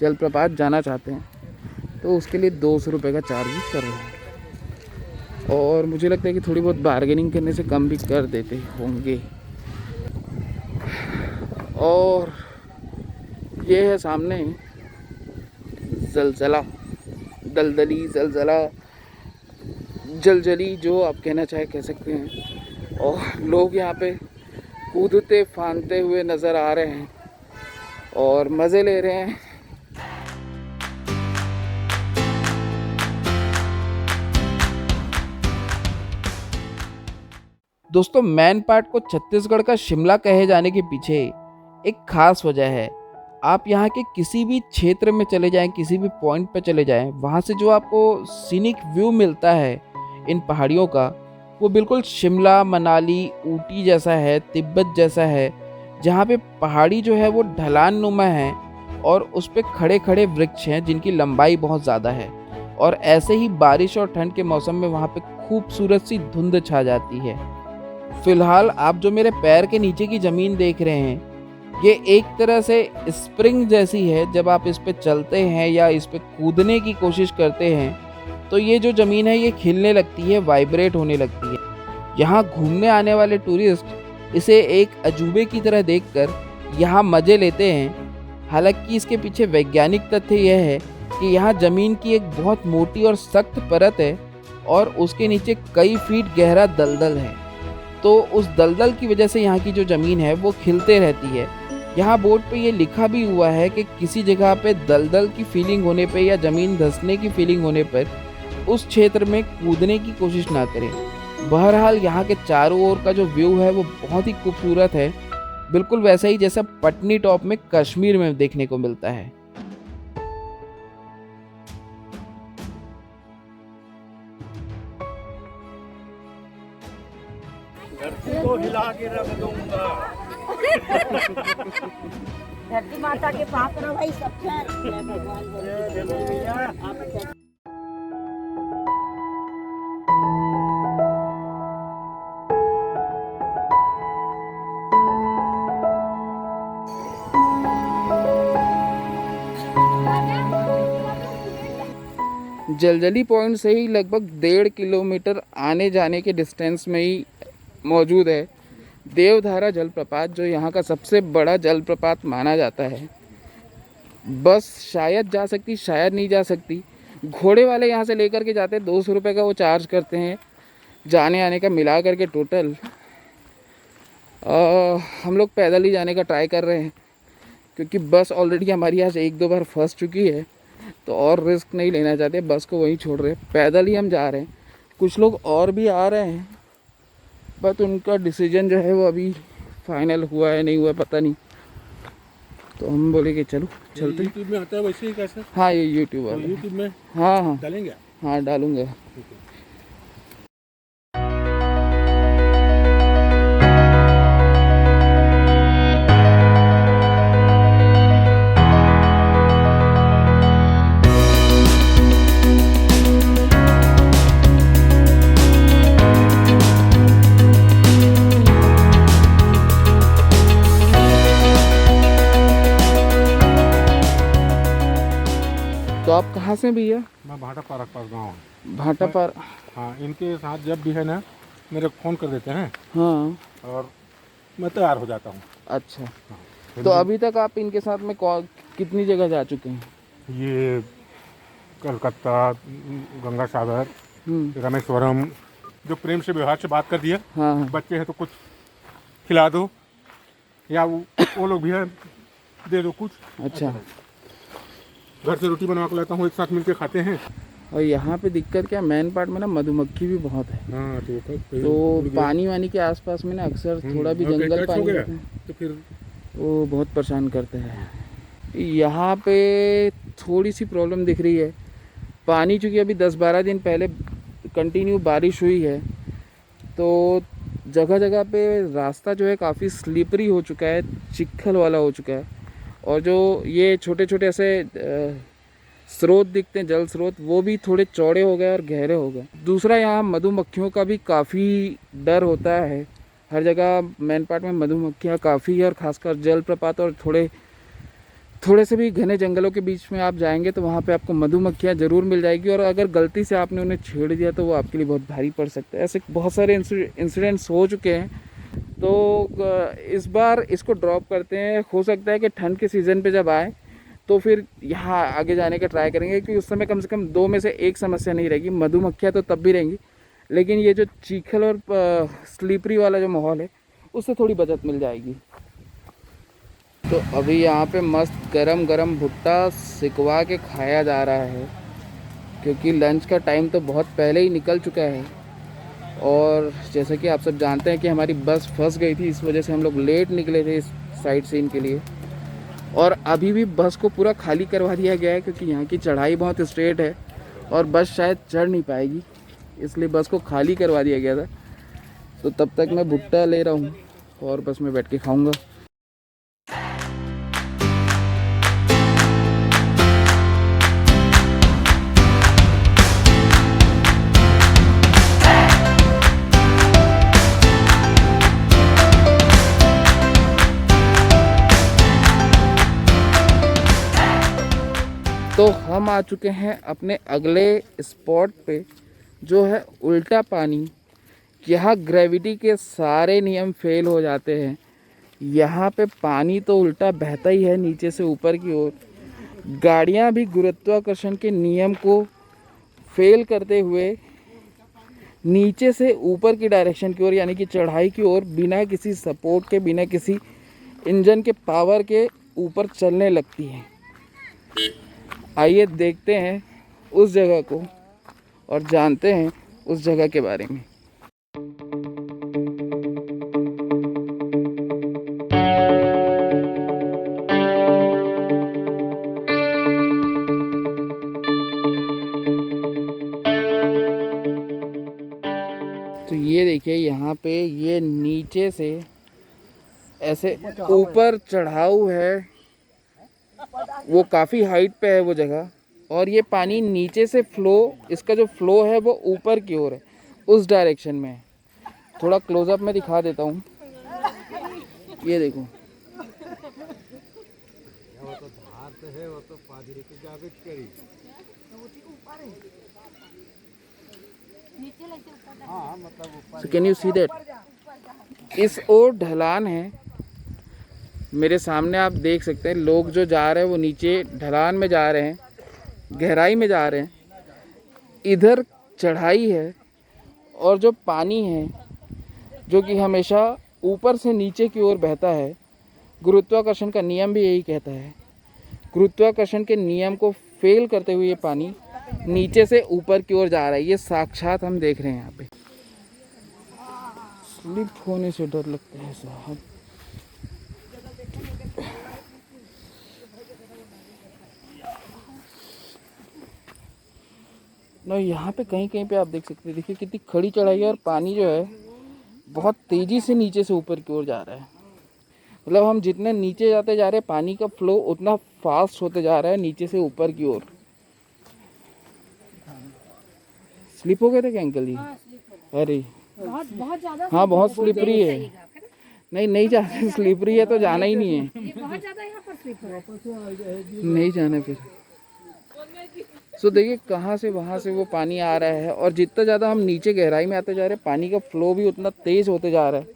जलप्रपात जाना चाहते हैं तो उसके लिए 200 रुपये का चार्ज भी कर रहे हैं। और मुझे लगता है कि थोड़ी बहुत बार्गेनिंग करने से कम भी कर देते होंगे। और ये है सामने जलजला, दलदली, जलजला, जलजली, जो आप कहना चाहे कह सकते हैं। और लोग यहाँ पे कूदते फांदते हुए नज़र आ रहे हैं और मज़े ले रहे हैं। दोस्तों, मैन पार्ट को छत्तीसगढ़ का शिमला कहे जाने के पीछे एक खास वजह है। आप यहाँ के किसी भी क्षेत्र में चले जाएं, किसी भी पॉइंट पर चले जाएं, वहाँ से जो आपको सीनिक व्यू मिलता है इन पहाड़ियों का, वो बिल्कुल शिमला, मनाली, ऊटी जैसा है, तिब्बत जैसा है, जहाँ पे पहाड़ी जो है वो ढलान नुमा है और उस पे खड़े खड़े वृक्ष हैं जिनकी लंबाई बहुत ज़्यादा है। और ऐसे ही बारिश और ठंड के मौसम में वहाँ पे खूबसूरत सी धुंध छा जाती है। फिलहाल आप जो मेरे पैर के नीचे की ज़मीन देख रहे हैं, ये एक तरह से स्प्रिंग जैसी है। जब आप इस पे चलते हैं या इस पे कूदने की कोशिश करते हैं तो ये जो ज़मीन है ये खिलने लगती है, वाइब्रेट होने लगती है। यहाँ घूमने आने वाले टूरिस्ट इसे एक अजूबे की तरह देखकर यहाँ मज़े लेते हैं। हालांकि इसके पीछे वैज्ञानिक तथ्य यह है कि यहाँ ज़मीन की एक बहुत मोटी और सख्त परत है और उसके नीचे कई फीट गहरा दलदल है। तो उस दलदल की वजह से यहाँ की जो ज़मीन है वो खिलते रहती है। यहाँ बोर्ड पे ये लिखा भी हुआ है कि किसी जगह पे दलदल की फीलिंग होने पे या ज़मीन धंसने की फीलिंग होने पर उस क्षेत्र में कूदने की कोशिश ना करें। बहरहाल यहाँ के चारों ओर का जो व्यू है वो बहुत ही खूबसूरत है, बिल्कुल वैसा ही जैसा पटनी टॉप में कश्मीर में देखने को मिलता है। धरती को हिला के रख दूंगा। धरती माता के पाप रहो भाई सब खैर भगवान बोले। जलजली पॉइंट से ही लगभग 1.5 किलोमीटर आने जाने के डिस्टेंस में ही मौजूद है देवधारा जलप्रपात, जो यहाँ का सबसे बड़ा जलप्रपात माना जाता है। बस शायद जा सकती, शायद नहीं जा सकती। घोड़े वाले यहाँ से लेकर के जाते हैं, 200 रुपये का वो चार्ज करते हैं जाने आने का मिला करके टोटल। हम लोग पैदल ही जाने का ट्राई कर रहे हैं क्योंकि बस ऑलरेडी हमारी आज 1-2 बार फंस चुकी है, तो और रिस्क नहीं लेना चाहते, बस को वहीं छोड़ रहे हैं। पैदल ही हम जा रहे हैं। कुछ लोग और भी आ रहे हैं, बट उनका डिसीजन जो है वो अभी फाइनल हुआ है नहीं हुआ है पता नहीं। तो हम बोले कि चलो चलते। यूट्यूब में आता है वैसे ही कैसे? हाँ ये यूट्यूब वाला। यूट्यूब में हाँ हाँ डालेंगे? हाँ डालूंगा। तो आप कहाँ से भैया? मैं भाटा पार्क पास गाँव हूँ। भाटा पर। हाँ, इनके साथ जब भी है ना मेरे को फ़ोन कर देते हैं हाँ और मैं तैयार हो जाता हूँ। अच्छा, तो अभी तक आप इनके साथ में कितनी जगह जा चुके हैं? ये कलकत्ता, गंगा सागर, रामेश्वरम, जो प्रेम से व्यवहार से बात कर दिया। हाँ हाँ बच्चे हैं तो कुछ खिला दो, या वो लोग भी है दे दो कुछ। अच्छा। घर से रोटी बनवा के लाता हूँ, एक साथ मिलके खाते हैं। और यहाँ पे दिक्कत क्या, मेन पार्ट में ना मधुमक्खी भी बहुत है। हाँ तो पानी वानी के आसपास में ना अक्सर थोड़ा भी जंगल पानी रहता है, तो फिर वो बहुत परेशान करते हैं। यहाँ पे थोड़ी सी प्रॉब्लम दिख रही है, पानी चूँकि अभी 10-12 दिन पहले कंटिन्यू बारिश हुई है, तो जगह जगह पे रास्ता जो है काफ़ी स्लिपरी हो चुका है, चिक्खल वाला हो चुका है। और जो ये छोटे छोटे ऐसे स्रोत दिखते हैं, जल स्रोत, वो भी थोड़े चौड़े हो गए और गहरे हो गए। दूसरा, यहाँ मधुमक्खियों का भी काफ़ी डर होता है। हर जगह मेन पार्ट में मधुमक्खियाँ काफ़ी है, और ख़ासकर जलप्रपात और थोड़े से भी घने जंगलों के बीच में आप जाएंगे तो वहाँ पे आपको मधुमक्खियाँ ज़रूर मिल जाएगी। और अगर गलती से आपने उन्हें छेड़ दिया तो वो आपके लिए बहुत भारी पड़ सकता है। ऐसे बहुत सारे इंसिडेंट्स हो चुके हैं। तो इस बार इसको ड्रॉप करते हैं। हो सकता है कि ठंड के सीज़न पे जब आए तो फिर यहाँ आगे जाने का ट्राई करेंगे, क्योंकि उस समय कम से कम 2 में से 1 समस्या नहीं रहेगी। मधुमक्खियाँ तो तब भी रहेंगी, लेकिन ये जो चीखल और स्लीपरी वाला जो माहौल है उससे थोड़ी बचत मिल जाएगी। तो अभी यहाँ पे मस्त गरम गरम भुट्टा सिकवा के खाया जा रहा है, क्योंकि लंच का टाइम तो बहुत पहले ही निकल चुका है। और जैसे कि आप सब जानते हैं कि हमारी बस फंस गई थी, इस वजह से हम लोग लेट निकले थे इस साइट सीन के लिए। और अभी भी बस को पूरा खाली करवा दिया गया है, क्योंकि यहाँ की चढ़ाई बहुत स्ट्रेट है और बस शायद चढ़ नहीं पाएगी, इसलिए बस को खाली करवा दिया गया था। तो तब तक मैं भुट्टा ले रहा हूँ और बस में बैठ के खाऊँगा। तो हम आ चुके हैं अपने अगले स्पॉट पे, जो है उल्टा पानी। यहाँ ग्रेविटी के सारे नियम फेल हो जाते हैं। यहाँ पे पानी तो उल्टा बहता ही है नीचे से ऊपर की ओर। गाड़ियाँ भी गुरुत्वाकर्षण के नियम को फेल करते हुए नीचे से ऊपर की डायरेक्शन की ओर, यानी कि चढ़ाई की ओर, बिना किसी सपोर्ट के, बिना किसी इंजन के पावर के ऊपर चलने लगती हैं। आइए देखते हैं उस जगह को और जानते हैं उस जगह के बारे में। तो ये देखिए यहाँ पे ये नीचे से ऐसे ऊपर चढ़ाव है, वो काफ़ी हाइट पे है वो जगह, और ये पानी नीचे से फ्लो, इसका जो फ्लो है वो ऊपर की ओर है, उस डायरेक्शन में है। थोड़ा क्लोजअप में दिखा देता हूँ, ये देखो। So can you see that? इस ओर ढलान है, मेरे सामने आप देख सकते हैं लोग जो जा रहे हैं वो नीचे ढलान में जा रहे हैं, गहराई में जा रहे हैं। इधर चढ़ाई है, और जो पानी है जो कि हमेशा ऊपर से नीचे की ओर बहता है, गुरुत्वाकर्षण का नियम भी यही कहता है। गुरुत्वाकर्षण के नियम को फेल करते हुए ये पानी नीचे से ऊपर की ओर जा रहा है। ये साक्षात हम देख रहे हैं यहाँ पे। स्लिप होने से डर लगता है साहब। ना यहाँ पे कहीं कहीं पे आप देख सकते हैं, देखिए कितनी खड़ी चढ़ाई है, और पानी जो है बहुत तेज़ी से नीचे से ऊपर की ओर जा रहा है। मतलब हम जितने नीचे जाते जा रहे हैं, पानी का फ्लो उतना फास्ट होते जा रहा है नीचे से ऊपर की ओर। स्लिप हो गए थे क्या अंकल जी? अरे बहुत ज्यादा। हाँ, बहुत स्लिपरी है। नहीं जाना, स्लिपरी है तो जाना ही नहीं है। बहुत ज्यादा यहाँ पर स्लिप हो रहा है। नहीं जाना फिर। सो देखिए कहाँ से वहाँ से वो पानी आ रहा है, और जितना ज़्यादा हम नीचे गहराई में आते जा रहे हैं, पानी का फ्लो भी उतना तेज़ होते जा रहा है।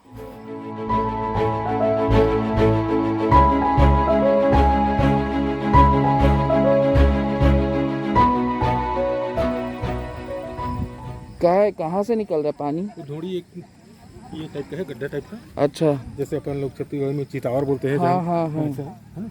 कहाँ से निकल रहा है पानी? धोड़ी एक ये टाइप का है, गड्ढा टाइप का। अच्छा, जैसे अपन लोग छत्तीसगढ़ में चितावर बोलते हैं। हाँ हाँ हाँ। वैसा है ना?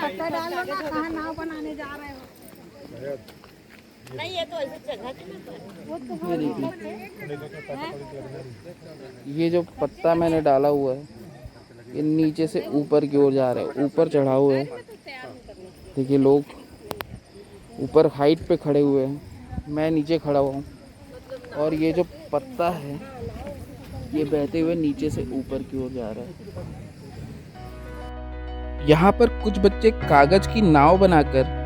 पत्ता डालो ना, कहाँ नाव बनाने जा रहे हो? नहीं, ये तो ऐसी जगह ये जो पत्ता मैंने डाला हुआ है, ये नीचे से ऊपर की ओर जा रहा है, ऊपर चढ़ा हुआ है। देखिए लोग ऊपर हाइट पे खड़े हुए हैं, मैं नीचे खड़ा हुआ हूँ, और ये जो पत्ता है ये बहते हुए नीचे से ऊपर की ओर जा रहा है। यहाँ पर कुछ बच्चे कागज की नाव बनाकर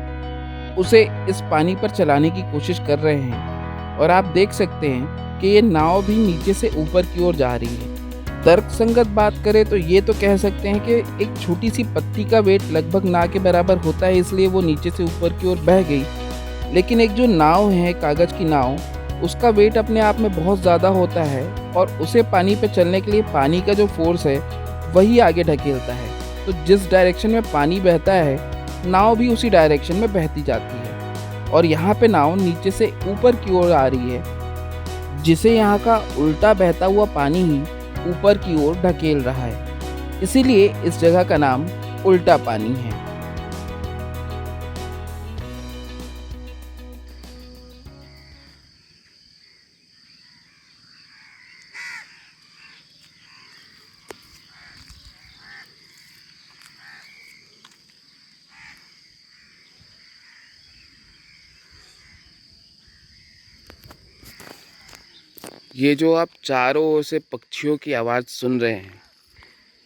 उसे इस पानी पर चलाने की कोशिश कर रहे हैं, और आप देख सकते हैं कि ये नाव भी नीचे से ऊपर की ओर जा रही है। तर्कसंगत बात करें तो ये तो कह सकते हैं कि एक छोटी सी पत्ती का वेट लगभग ना के बराबर होता है, इसलिए वो नीचे से ऊपर की ओर बह गई। लेकिन एक जो नाव है, कागज की नाव, उसका वेट अपने आप में बहुत ज़्यादा होता है, और उसे पानी पे चलने के लिए पानी का जो फोर्स है वही आगे ढकेलता है। तो जिस डायरेक्शन में पानी बहता है, नाव भी उसी डायरेक्शन में बहती जाती है। और यहाँ पे नाव नीचे से ऊपर की ओर आ रही है, जिसे यहाँ का उल्टा बहता हुआ पानी ही ऊपर की ओर ढकेल रहा है। इसीलिए इस जगह का नाम उल्टा पानी है। ये जो आप चारों ओर से पक्षियों की आवाज़ सुन रहे हैं,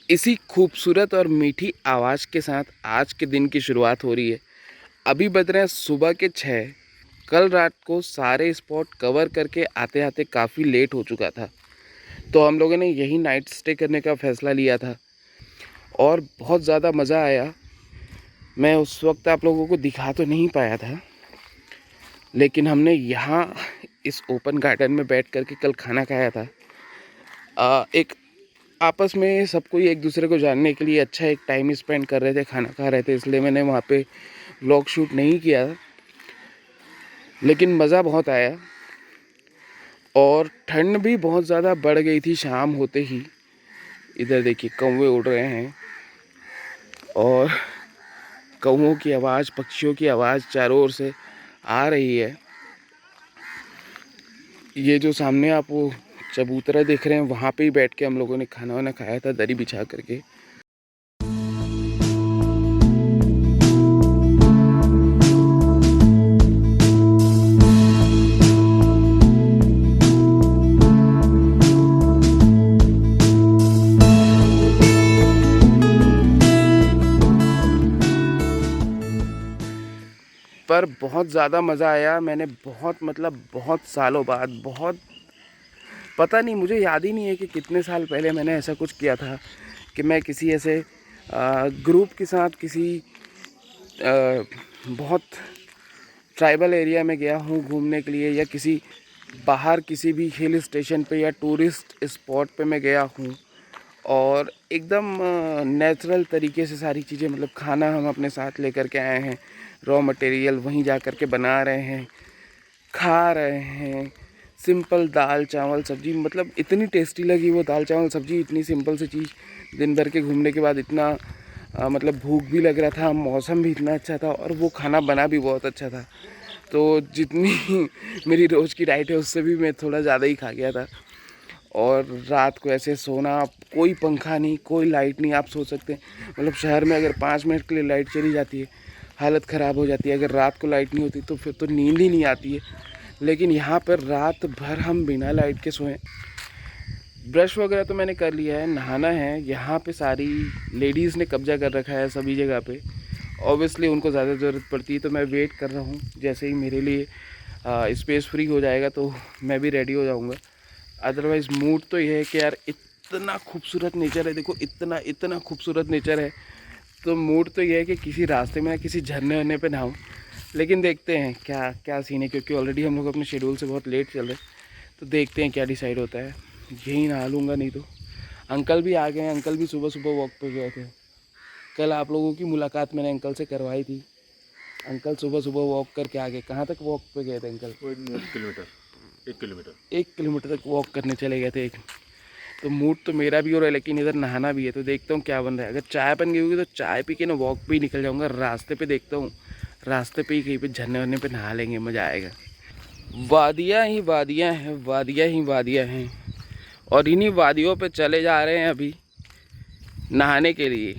इसी खूबसूरत और मीठी आवाज़ के साथ आज के दिन की शुरुआत हो रही है। अभी बज रहे हैं सुबह के 6। कल रात को सारे स्पॉट कवर करके आते आते काफ़ी लेट हो चुका था, तो हम लोगों ने यही नाइट स्टे करने का फ़ैसला लिया था, और बहुत ज़्यादा मज़ा आया। मैं उस वक्त आप लोगों को दिखा तो नहीं पाया था, लेकिन हमने यहाँ इस ओपन गार्डन में बैठ कर के कल खाना खाया था। एक आपस में सब कोई एक दूसरे को जानने के लिए अच्छा एक टाइम स्पेंड कर रहे थे, खाना खा रहे थे, इसलिए मैंने वहाँ पे व्लॉग शूट नहीं किया, लेकिन मज़ा बहुत आया। और ठंड भी बहुत ज़्यादा बढ़ गई थी शाम होते ही, इधर देखिए कौवे उड़ रहे हैं और कौवों की आवाज़, पक्षियों की आवाज़ चारों ओर से आ रही है। ये जो सामने आप वो चबूतरा देख रहे हैं, वहाँ पे ही बैठ के हम लोगों ने खाना वाना खाया था दरी बिछा करके। पर बहुत ज़्यादा मज़ा आया। मैंने बहुत सालों बाद, बहुत पता नहीं, मुझे याद ही नहीं है कि कितने साल पहले मैंने ऐसा कुछ किया था कि मैं किसी ऐसे ग्रुप के साथ किसी बहुत ट्राइबल एरिया में गया हूँ घूमने के लिए, या किसी बाहर किसी भी हिल स्टेशन पे या टूरिस्ट स्पॉट पे मैं गया हूँ और एकदम नेचुरल तरीके से सारी चीज़ें, मतलब खाना हम अपने साथ लेकर के आए हैं, रॉ मटेरियल वहीं जा कर के बना रहे हैं, खा रहे हैं। सिंपल दाल चावल सब्जी, मतलब इतनी टेस्टी लगी वो दाल चावल सब्जी, इतनी सिंपल सी चीज़। दिन भर के घूमने के बाद इतना मतलब भूख भी लग रहा था, मौसम भी इतना अच्छा था और वो खाना बना भी बहुत अच्छा था। तो जितनी मेरी रोज़ की डाइट है उससे भी मैं थोड़ा ज़्यादा ही खा गया था। और रात को ऐसे सोना, कोई पंखा नहीं, कोई लाइट नहीं। आप सोच सकते हैं, मतलब शहर में अगर 5 मिनट के लिए लाइट चली जाती है हालत ख़राब हो जाती है। अगर रात को लाइट नहीं होती तो फिर तो नींद ही नहीं आती है। लेकिन यहाँ पर रात भर हम बिना लाइट के सोएं। ब्रश वगैरह तो मैंने कर लिया है, नहाना है। यहाँ पे सारी लेडीज़ ने कब्जा कर रखा है सभी जगह पे। ऑब्वियसली उनको ज़्यादा ज़रूरत पड़ती है, तो मैं वेट कर रहा हूँ। जैसे ही मेरे लिए स्पेस फ्री हो जाएगा तो मैं भी रेडी हो जाऊँगा। अदरवाइज़ मूड तो ये है कि यार इतना खूबसूरत नेचर है, देखो इतना खूबसूरत नेचर है, तो मूड तो ये है कि किसी रास्ते में या किसी झरने वरने पे नहाऊं। लेकिन देखते हैं क्या क्या सीन है, क्योंकि ऑलरेडी हम लोग अपने शेड्यूल से बहुत लेट चल रहे हैं। तो देखते हैं क्या डिसाइड होता है। यही नहा लूँगा, नहीं तो अंकल भी आ गए हैं। अंकल भी सुबह सुबह वॉक पे गए थे। कल आप लोगों की मुलाकात मैंने अंकल से करवाई थी। अंकल सुबह सुबह वॉक करके आ गए। कहाँ तक वॉक पे गए थे अंकल? 1 किलोमीटर तक वॉक करने चले गए थे। तो मूड तो मेरा भी हो रहा है, लेकिन इधर नहाना भी है। तो देखता हूँ क्या बन रहा है। अगर चाय बन गई होगी तो चाय पी के ना वॉक पे ही निकल जाऊँगा। रास्ते पे देखता हूँ, रास्ते पे ही कहीं पे झरने वरने पे नहा लेंगे, मज़ा आएगा। वादियाँ ही वादियाँ हैं, वादियाँ ही वादियाँ हैं, और इन्हीं वादियों पे चले जा रहे हैं अभी नहाने के लिए।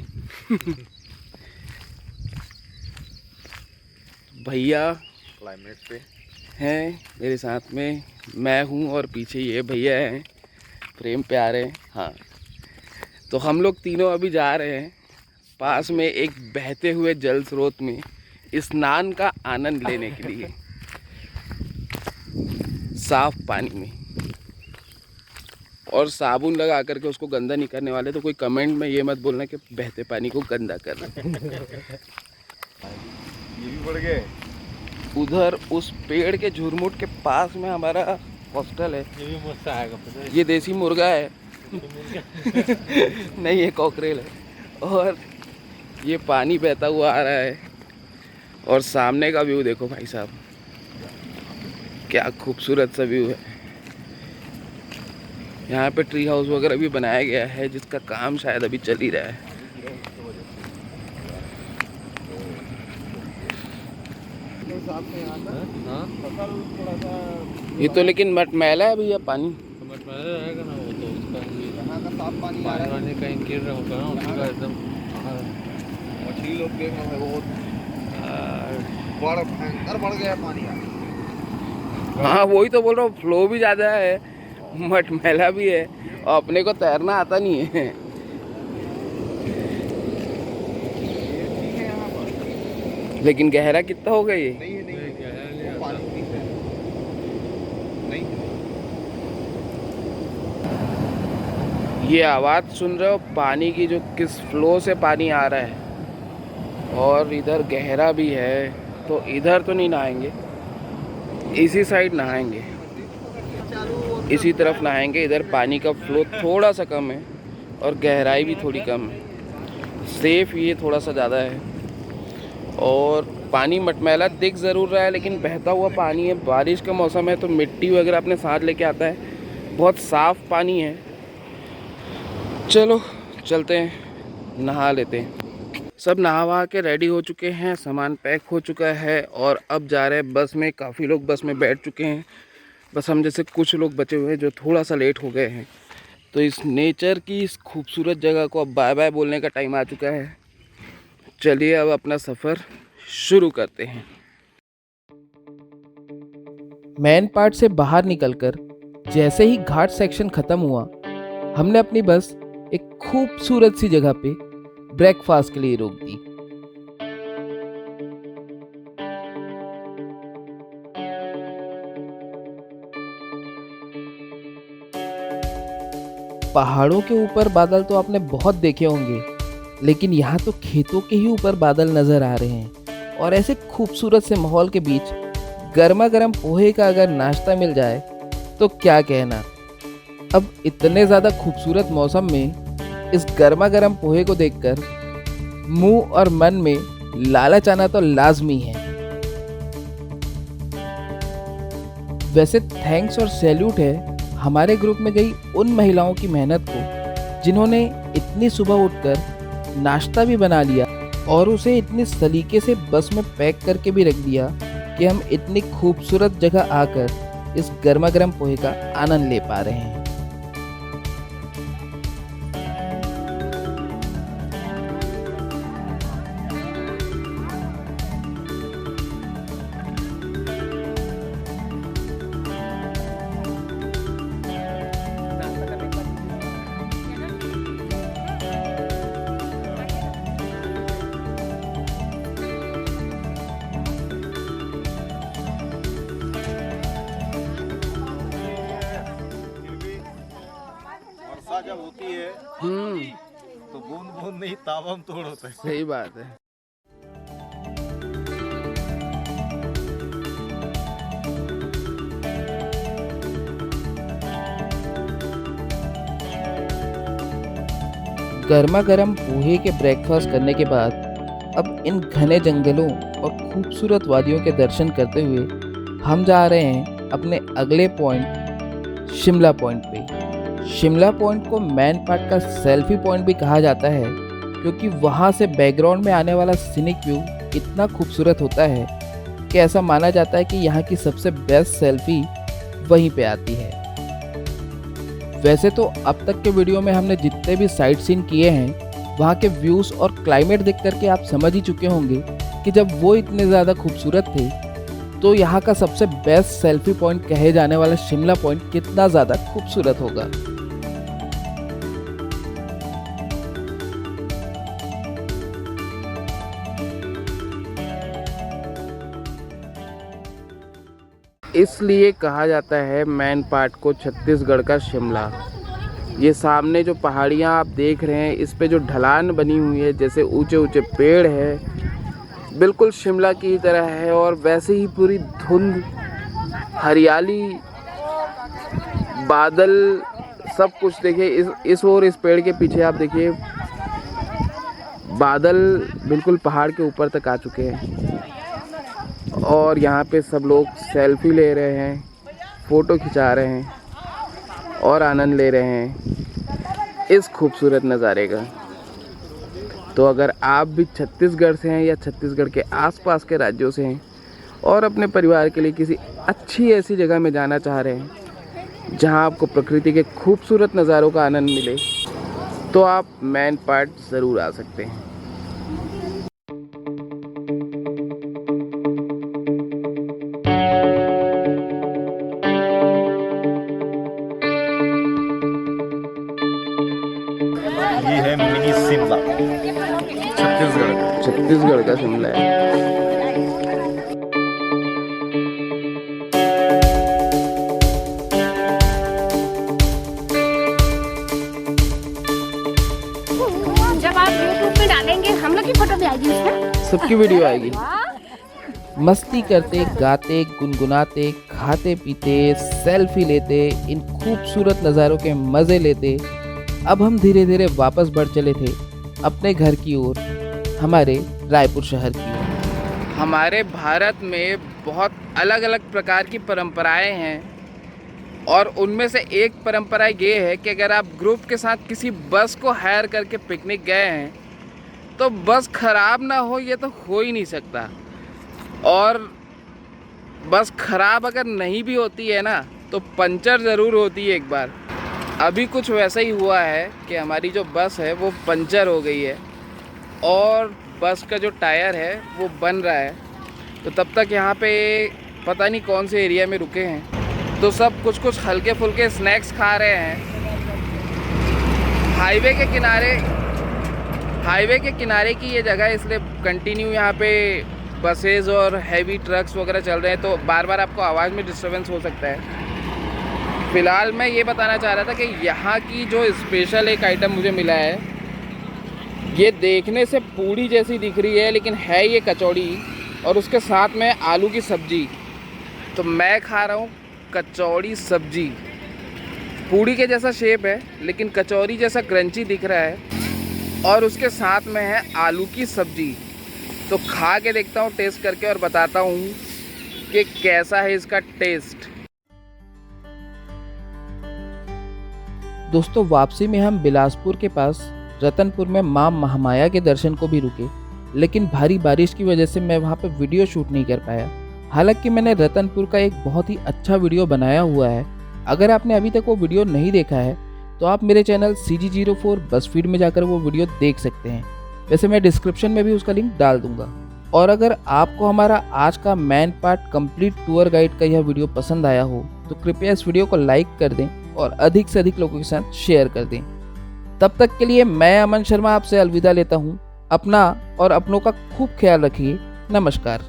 भैया क्लाइमेट पे हैं मेरे साथ में, मैं हूँ और पीछे ये भैया हैं, फ्रेम पे आ रहे हैं। हाँ, तो हम लोग तीनों अभी जा रहे हैं पास में एक बहते हुए जल स्रोत में स्नान का आनंद लेने के लिए, साफ पानी में। और साबुन लगा करके उसको गंदा नहीं करने वाले, तो कोई कमेंट में ये मत बोलना कि बहते पानी को गंदा कर रहे हैं। ये भी बढ़ गए। उधर उस पेड़ के झुरमुट के पास में हमारा हॉस्टल है। ये भी मस्त आएगा, ये देसी मुर्गा है। नहीं, ये कॉकरेल है। और ये पानी बहता हुआ आ रहा है, और सामने का व्यू देखो भाई साहब, क्या खूबसूरत सा व्यू है। यहाँ पे ट्री हाउस वगैरह भी बनाया गया है, जिसका काम शायद अभी चल ही रहा है। ये तो लेकिन मटमैला है भैया पानी। मटमैला रहेगा ना वो, तो उसका साफ पानी कहीं गिर रहा होगा ना उसका एकदम। मछली लोग देख रहे हैं, बड़ा भयंकर बढ़ गया पानी। हाँ, वही तो बोल रहा हूँ, फ्लो भी ज़्यादा है, मटमैला भी है, और अपने को तैरना आता नहीं है। लेकिन गहरा कितना होगा ये? ये आवाज़ सुन रहे हो पानी की, जो किस फ्लो से पानी आ रहा है। और इधर गहरा भी है, तो इधर तो नहीं नहाएंगे, इसी साइड नहाएंगे, इसी तरफ नहाएंगे। इधर पानी का फ्लो थोड़ा सा कम है और गहराई भी थोड़ी कम है। सेफ ये थोड़ा सा ज़्यादा है, और पानी मटमैला दिख ज़रूर रहा है, लेकिन बहता हुआ पानी है। बारिश का मौसम है तो मिट्टी वगैरह अपने साथ लेके आता है। बहुत साफ़ पानी है, चलो चलते हैं, नहा लेते हैं। सब नहा वहा के रेडी हो चुके हैं, सामान पैक हो चुका है और अब जा रहे हैं बस में। काफ़ी लोग बस में बैठ चुके हैं, बस हम जैसे कुछ लोग बचे हुए हैं जो थोड़ा सा लेट हो गए हैं। तो इस नेचर की इस खूबसूरत जगह को अब बाय बाय बोलने का टाइम आ चुका है। चलिए अब अपना सफ़र शुरू करते हैं। मेन पार्ट से बाहर निकलकर जैसे ही घाट सेक्शन ख़त्म हुआ, हमने अपनी बस एक खूबसूरत सी जगह पे ब्रेकफास्ट के लिए रोक दी। पहाड़ों के ऊपर बादल तो आपने बहुत देखे होंगे, लेकिन यहाँ तो खेतों के ही ऊपर बादल नजर आ रहे हैं। और ऐसे खूबसूरत से माहौल के बीच गर्मा गर्म पोहे का अगर नाश्ता मिल जाए तो क्या कहना। अब इतने ज़्यादा खूबसूरत मौसम में इस गर्मा गर्म पोहे को देखकर मुंह और मन में लालच आना तो लाजमी है। वैसे थैंक्स और सैल्यूट है हमारे ग्रुप में गई उन महिलाओं की मेहनत को, जिन्होंने इतनी सुबह उठकर नाश्ता भी बना लिया और उसे इतनी सलीके से बस में पैक करके भी रख दिया कि हम इतनी खूबसूरत जगह आकर इस गर्मा गर्म पोहे का आनंद ले पा रहे हैं। वर्षा जब होती है तो बूंद बूंद नहीं ताबम तोड़ होता है। सही बात है। गर्मा गर्म पोहे के ब्रेकफास्ट करने के बाद अब इन घने जंगलों और खूबसूरत वादियों के दर्शन करते हुए हम जा रहे हैं अपने अगले पॉइंट शिमला पॉइंट पे। शिमला पॉइंट को मैन पार्ट का सेल्फी पॉइंट भी कहा जाता है, क्योंकि वहाँ से बैकग्राउंड में आने वाला सीनिक व्यू इतना खूबसूरत होता है कि ऐसा माना जाता है कि यहाँ की सबसे बेस्ट सेल्फी वहीं पे आती है। वैसे तो अब तक के वीडियो में हमने जितने भी साइट सीन किए हैं, वहाँ के व्यूज़ और क्लाइमेट देख करके आप समझ ही चुके होंगे कि जब वो इतने ज़्यादा खूबसूरत थे तो यहाँ का सबसे बेस्ट सेल्फी पॉइंट कहे जाने वाला शिमला पॉइंट कितना ज़्यादा खूबसूरत होगा। इसलिए कहा जाता है मैन पार्ट को छत्तीसगढ़ का शिमला। ये सामने जो पहाड़ियाँ आप देख रहे हैं, इस पे जो ढलान बनी हुई है, जैसे ऊंचे ऊंचे पेड़ है, बिल्कुल शिमला की तरह है। और वैसे ही पूरी धुंध, हरियाली, बादल, सब कुछ देखिए। इस और इस पेड़ के पीछे आप देखिए, बादल बिल्कुल पहाड़ के ऊपर तक आ चुके हैं और यहाँ पे सब लोग सेल्फी ले रहे हैं, फ़ोटो खिंचा रहे हैं और आनंद ले रहे हैं इस खूबसूरत नज़ारे का। तो अगर आप भी छत्तीसगढ़ से हैं या छत्तीसगढ़ के आसपास के राज्यों से हैं और अपने परिवार के लिए किसी अच्छी ऐसी जगह में जाना चाह रहे हैं जहां आपको प्रकृति के खूबसूरत नज़ारों का आनंद मिले, तो आप मैन पार्ट ज़रूर आ सकते हैं। ये है मिनी शिमला, छत्तीसगढ़ का शिमला है। जब आप YouTube पे डालेंगे हम लोग की फोटो भी आएगी उसमें। सबकी वीडियो आएगी। मस्ती करते, गाते, गुनगुनाते, खाते पीते, सेल्फी लेते, इन खूबसूरत नज़ारों के मज़े लेते अब हम धीरे धीरे वापस बढ़ चले थे अपने घर की ओर, हमारे रायपुर शहर की ओर। हमारे भारत में बहुत अलग अलग प्रकार की परंपराएं हैं और उनमें से एक परंपरा ये है कि अगर आप ग्रुप के साथ किसी बस को हायर करके पिकनिक गए हैं तो बस ख़राब ना हो ये तो हो ही नहीं सकता। और बस ख़राब अगर नहीं भी होती है ना तो पंचर ज़रूर होती है एक बार। अभी कुछ वैसा ही हुआ है कि हमारी जो बस है वो पंचर हो गई है और बस का जो टायर है वो बन रहा है। तो तब तक यहाँ पे पता नहीं कौन से एरिया में रुके हैं, तो सब कुछ हल्के फुल्के स्नैक्स खा रहे हैं। हाईवे के किनारे की ये जगह है, इसलिए कंटिन्यू यहाँ पे बसेज और हैवी ट्रक्स वगैरह चल रहे हैं, तो बार बार आपको आवाज़ में डिस्टर्बेंस हो सकता है। फ़िलहाल मैं ये बताना चाह रहा था कि यहाँ की जो स्पेशल एक आइटम मुझे मिला है, ये देखने से पूड़ी जैसी दिख रही है लेकिन है ये कचौड़ी और उसके साथ में आलू की सब्ज़ी। तो मैं खा रहा हूँ कचौड़ी सब्ज़ी। पूड़ी के जैसा शेप है लेकिन कचौड़ी जैसा क्रंची दिख रहा है और उसके साथ में है आलू की सब्ज़ी। तो खा के देखता हूँ, टेस्ट करके, और बताता हूँ कि कैसा है इसका टेस्ट। दोस्तों, वापसी में हम बिलासपुर के पास रतनपुर में मां महामाया के दर्शन को भी रुके, लेकिन भारी बारिश की वजह से मैं वहां पे वीडियो शूट नहीं कर पाया। हालांकि मैंने रतनपुर का एक बहुत ही अच्छा वीडियो बनाया हुआ है। अगर आपने अभी तक वो वीडियो नहीं देखा है तो आप मेरे चैनल CG04 बसफीड में जाकर वो वीडियो देख सकते हैं। वैसे मैं डिस्क्रिप्शन में भी उसका लिंक डाल दूंगा। और अगर आपको हमारा आज का man part complete tour guide का यह वीडियो पसंद आया हो तो कृपया इस वीडियो को लाइक कर दें और अधिक से अधिक लोगों के साथ शेयर कर दें। तब तक के लिए मैं अमन शर्मा आपसे अलविदा लेता हूँ। अपना और अपनों का खूब ख्याल रखिए। नमस्कार।